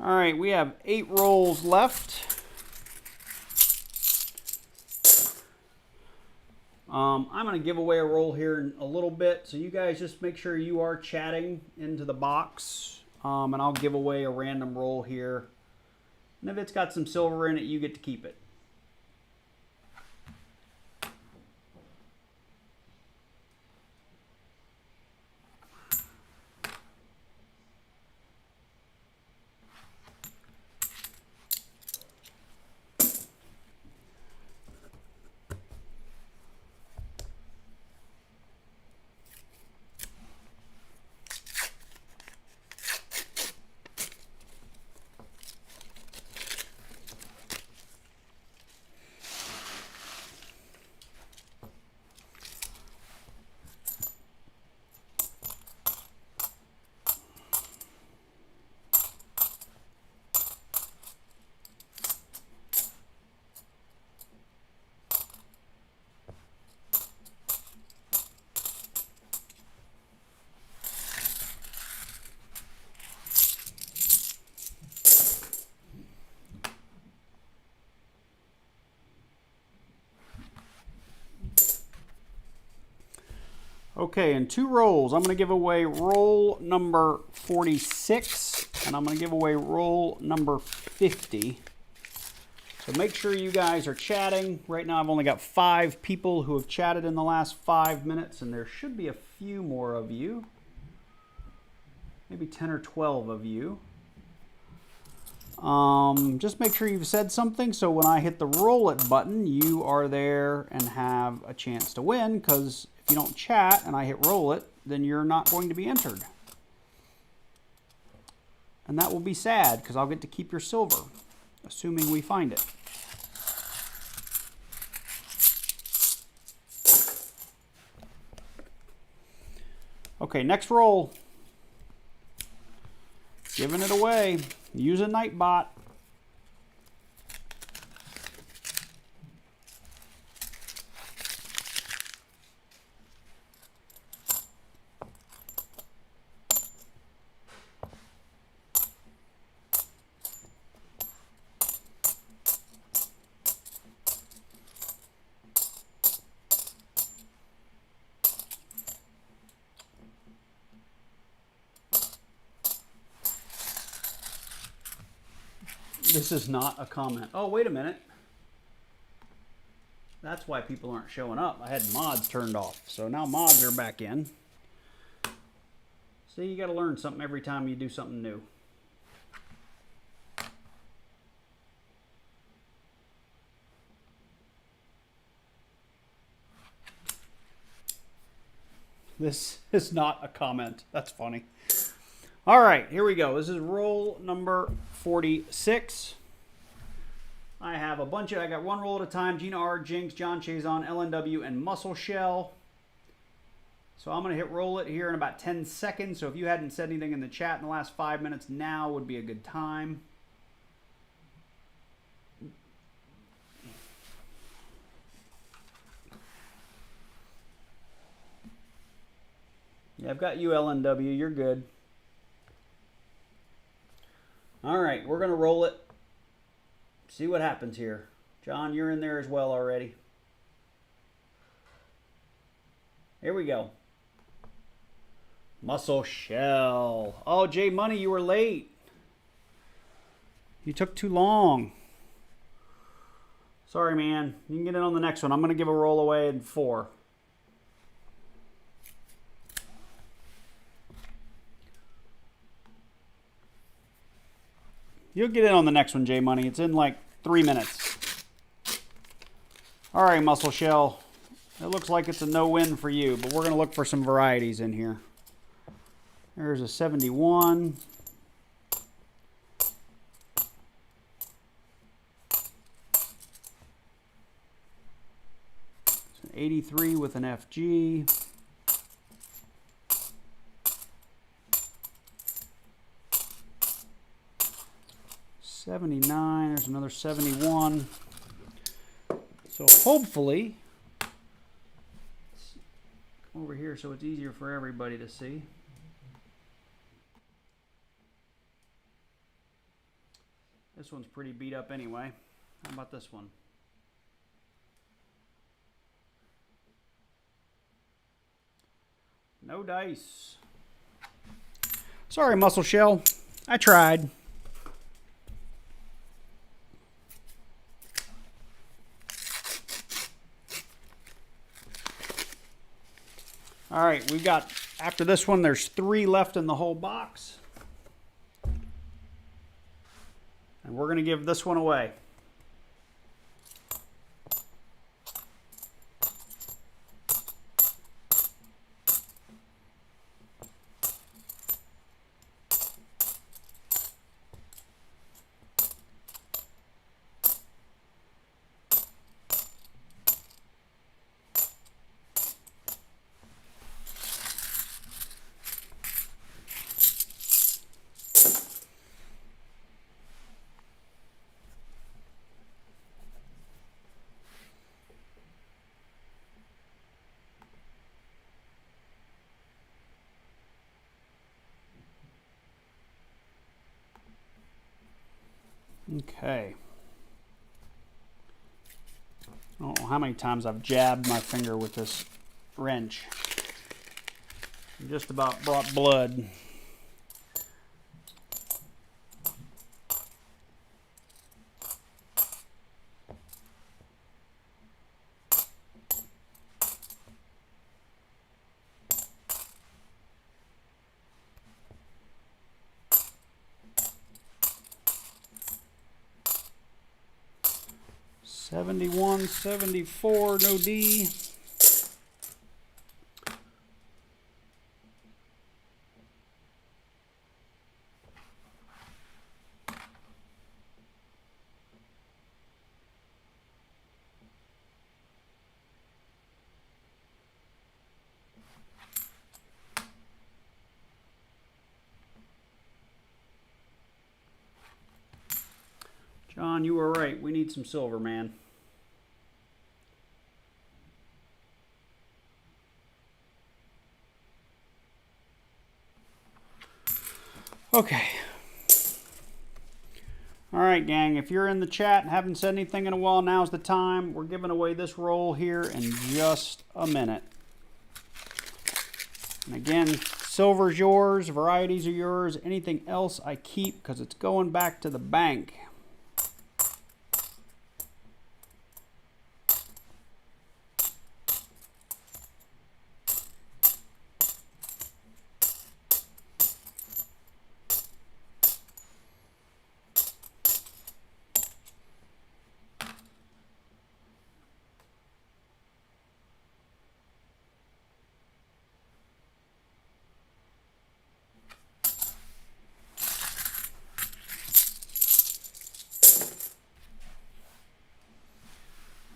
All right, we have 8 rolls left. I'm going to give away a roll here in a little bit, so you guys just make sure you are chatting into the box, and I'll give away a random roll here. And if it's got some silver in it, you get to keep it. Okay, in 2 rolls, I'm going to give away roll number 46, and I'm going to give away roll number 50. So make sure you guys are chatting. Right now I've only got 5 people who have chatted in the last 5 minutes, and there should be a few more of you. Maybe 10 or 12 of you. Just make sure you've said something, so when I hit the roll it button, you are there and have a chance to win, because if you don't chat and I hit roll it, then you're not going to be entered. And that will be sad, because I'll get to keep your silver, assuming we find it. Okay, next roll. Giving it away. Use a Nightbot. This is not a comment. Oh, wait a minute. That's why people aren't showing up. I had mods turned off. So now mods are back in. See, you got to learn something every time you do something new. This is not a comment. That's funny. All right, here we go. This is roll number 46. I have a bunch of, I got 1 roll at a time. Gina R, Jinx, John Chazon, LNW, and Muscle Shell. So I'm going to hit roll it here in about 10 seconds. So if you hadn't said anything in the chat in the last 5 minutes, now would be a good time. Yeah, I've got you, LNW. You're good. All right, we're going to roll it. See what happens here. John, you're in there as well already. Here we go. Muscle Shell. Oh, Jay Money, you were late. You took too long. Sorry, man. You can get in on the next one. I'm going to give a roll away in 4. You'll get in on the next one, J Money. It's in like 3 minutes. All right, Muscle Shell. It looks like it's a no-win for you, but we're going to look for some varieties in here. There's a 71. It's an 83 with an FG. 79, there's another 71. So hopefully, over here so it's easier for everybody to see. This one's pretty beat up anyway. How about this one? No dice. Sorry, Muscle Shell. I tried. All right, we've got, after this one, there's 3 left in the whole box. And we're going to give this one away. Okay. I don't know how many times I've jabbed my finger with this wrench. Just about brought blood. $71, $74, no D. John, you were right. We need some silver, man. Okay. All right, gang. If you're in the chat and haven't said anything in a while, now's the time. We're giving away this roll here in just a minute. And again, silver's yours, varieties are yours. Anything else I keep because it's going back to the bank.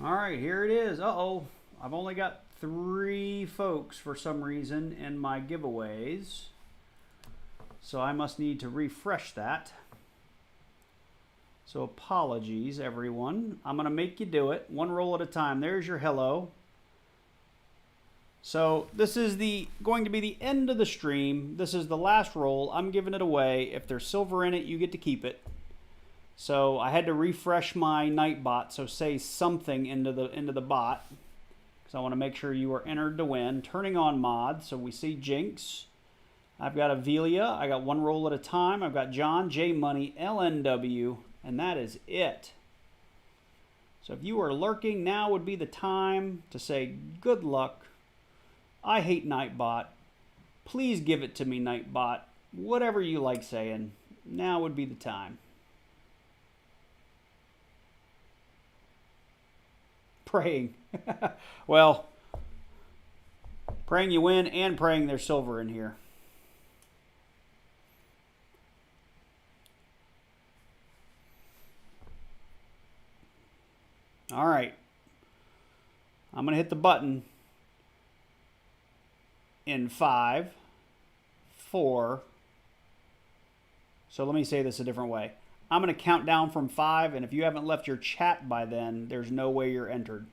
All right, here it is. Uh-oh. I've only got 3 folks for some reason in my giveaways. So I must need to refresh that. So apologies, everyone. I'm going to make you do it. 1 roll at a time. There's your hello. So this is going to be the end of the stream. This is the last roll. I'm giving it away. If there's silver in it, you get to keep it. So I had to refresh my Nightbot, so say something into the bot, because I want to make sure you are entered to win. Turning on mod, so we see Jinx. I've got Avelia. I got 1 roll at a time. I've got John, J Money, LNW, and that is it. So if you are lurking, now would be the time to say good luck. I hate Nightbot. Please give it to me, Nightbot. Whatever you like saying, now would be the time. Praying. Well, praying you win and praying there's silver in here. All right. I'm going to hit the button in 5, 4. So let me say this a different way. I'm going to count down from 5, and if you haven't left your chat by then, there's no way you're entered.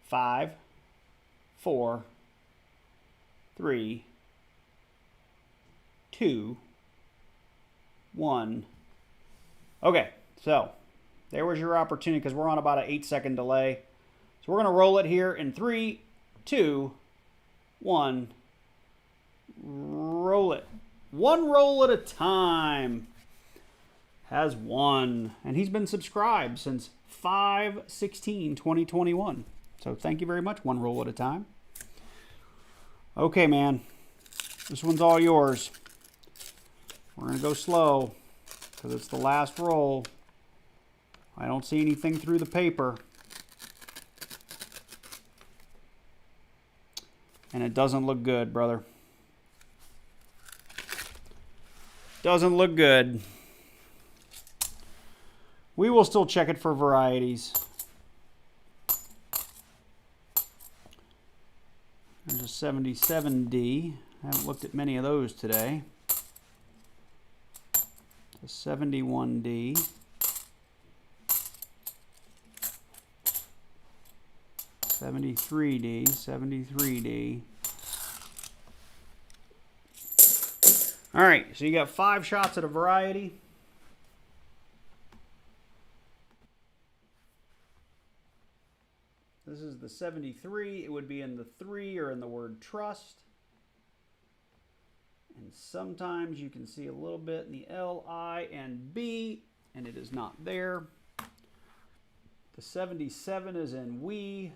5, 4, 3, 2, 1. Okay, so there was your opportunity because we're on about an 8-second delay. So we're going to roll it here in 3, 2, 1. Roll it. One roll at a time. Has won. And he's been subscribed since 5/16/2021. So thank you very much. One roll at a time. Okay, man. This one's all yours. We're going to go slow because it's the last roll. I don't see anything through the paper. And it doesn't look good, brother. Doesn't look good. We will still check it for varieties. There's a 77D. I haven't looked at many of those today. A 71D. 73D, 73D. All right, so you got 5 shots at a variety. This is the 73. It would be in the 3 or in the word trust. And sometimes you can see a little bit in the L, I, and B, and it is not there. The 77 is in we,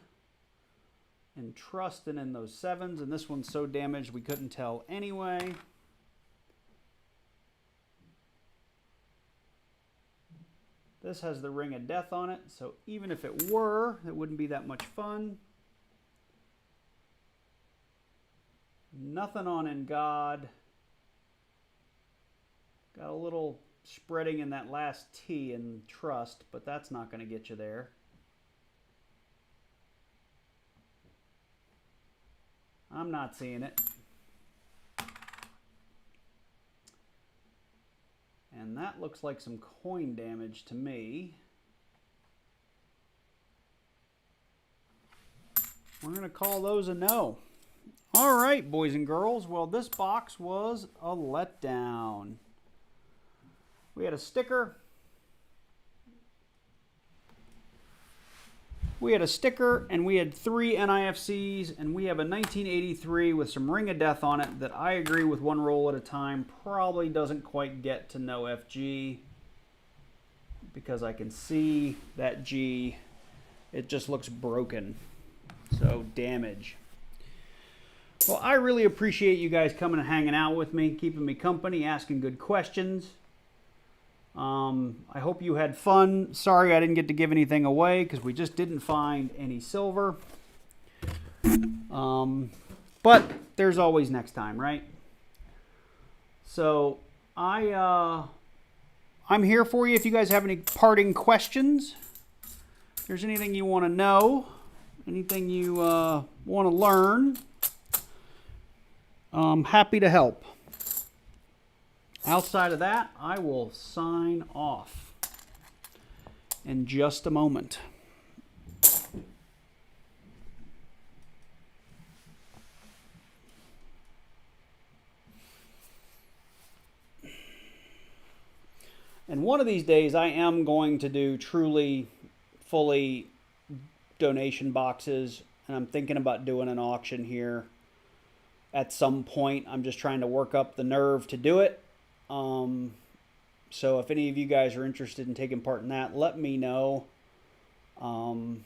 in trust, and in those 7s. And this one's so damaged we couldn't tell anyway. This has the ring of death on it, so even if it were, it wouldn't be that much fun. Nothing on in God. Got a little spreading in that last T in trust, but that's not going to get you there. I'm not seeing it. And that looks like some coin damage to me. We're going to call those a no. All right, boys and girls. Well, this box was a letdown. We had a sticker. We had a sticker, and we had 3 NIFCs, and we have a 1983 with some Ring of Death on it that I agree with one roll at a time probably doesn't quite get to no FG because I can see that G. It just looks broken. So, damage. Well, I really appreciate you guys coming and hanging out with me, keeping me company, asking good questions. I hope you had fun. Sorry I didn't get to give anything away because we just didn't find any silver. But there's always next time, right? So I'm here for you if you guys have any parting questions. If there's anything you want to know, anything you want to learn, I'm happy to help. Outside of that, I will sign off in just a moment. And one of these days, I am going to do truly, fully donation boxes. And I'm thinking about doing an auction here at some point. I'm just trying to work up the nerve to do it. So if any of you guys are interested in taking part in that, let me know. Because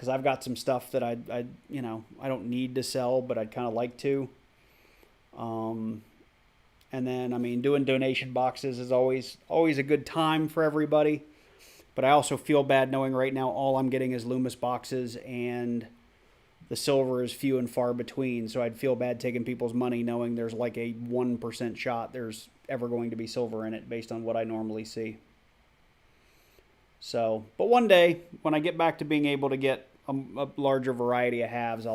I've got some stuff that I don't need to sell, but I'd kind of like to. And then, I mean, doing donation boxes is always a good time for everybody. But I also feel bad knowing right now all I'm getting is Loomis boxes and the silver is few and far between. So I'd feel bad taking people's money knowing there's like a 1% shot there's ever going to be silver in it based on what I normally see. So, but one day when I get back to being able to get a larger variety of halves,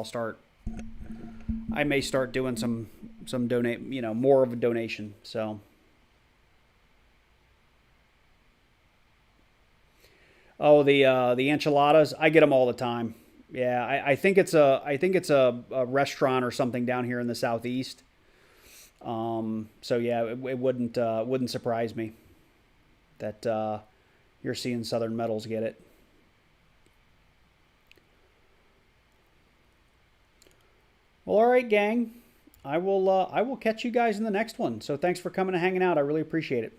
I may start doing some donate, more of a donation. So, oh, the enchiladas, I get them all the time. Yeah, I think it's a restaurant or something down here in the southeast. So yeah, it wouldn't surprise me. that you're seeing Southern Metals get it. Well, all right, gang. I will catch you guys in the next one. So thanks for coming and hanging out. I really appreciate it.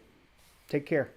Take care.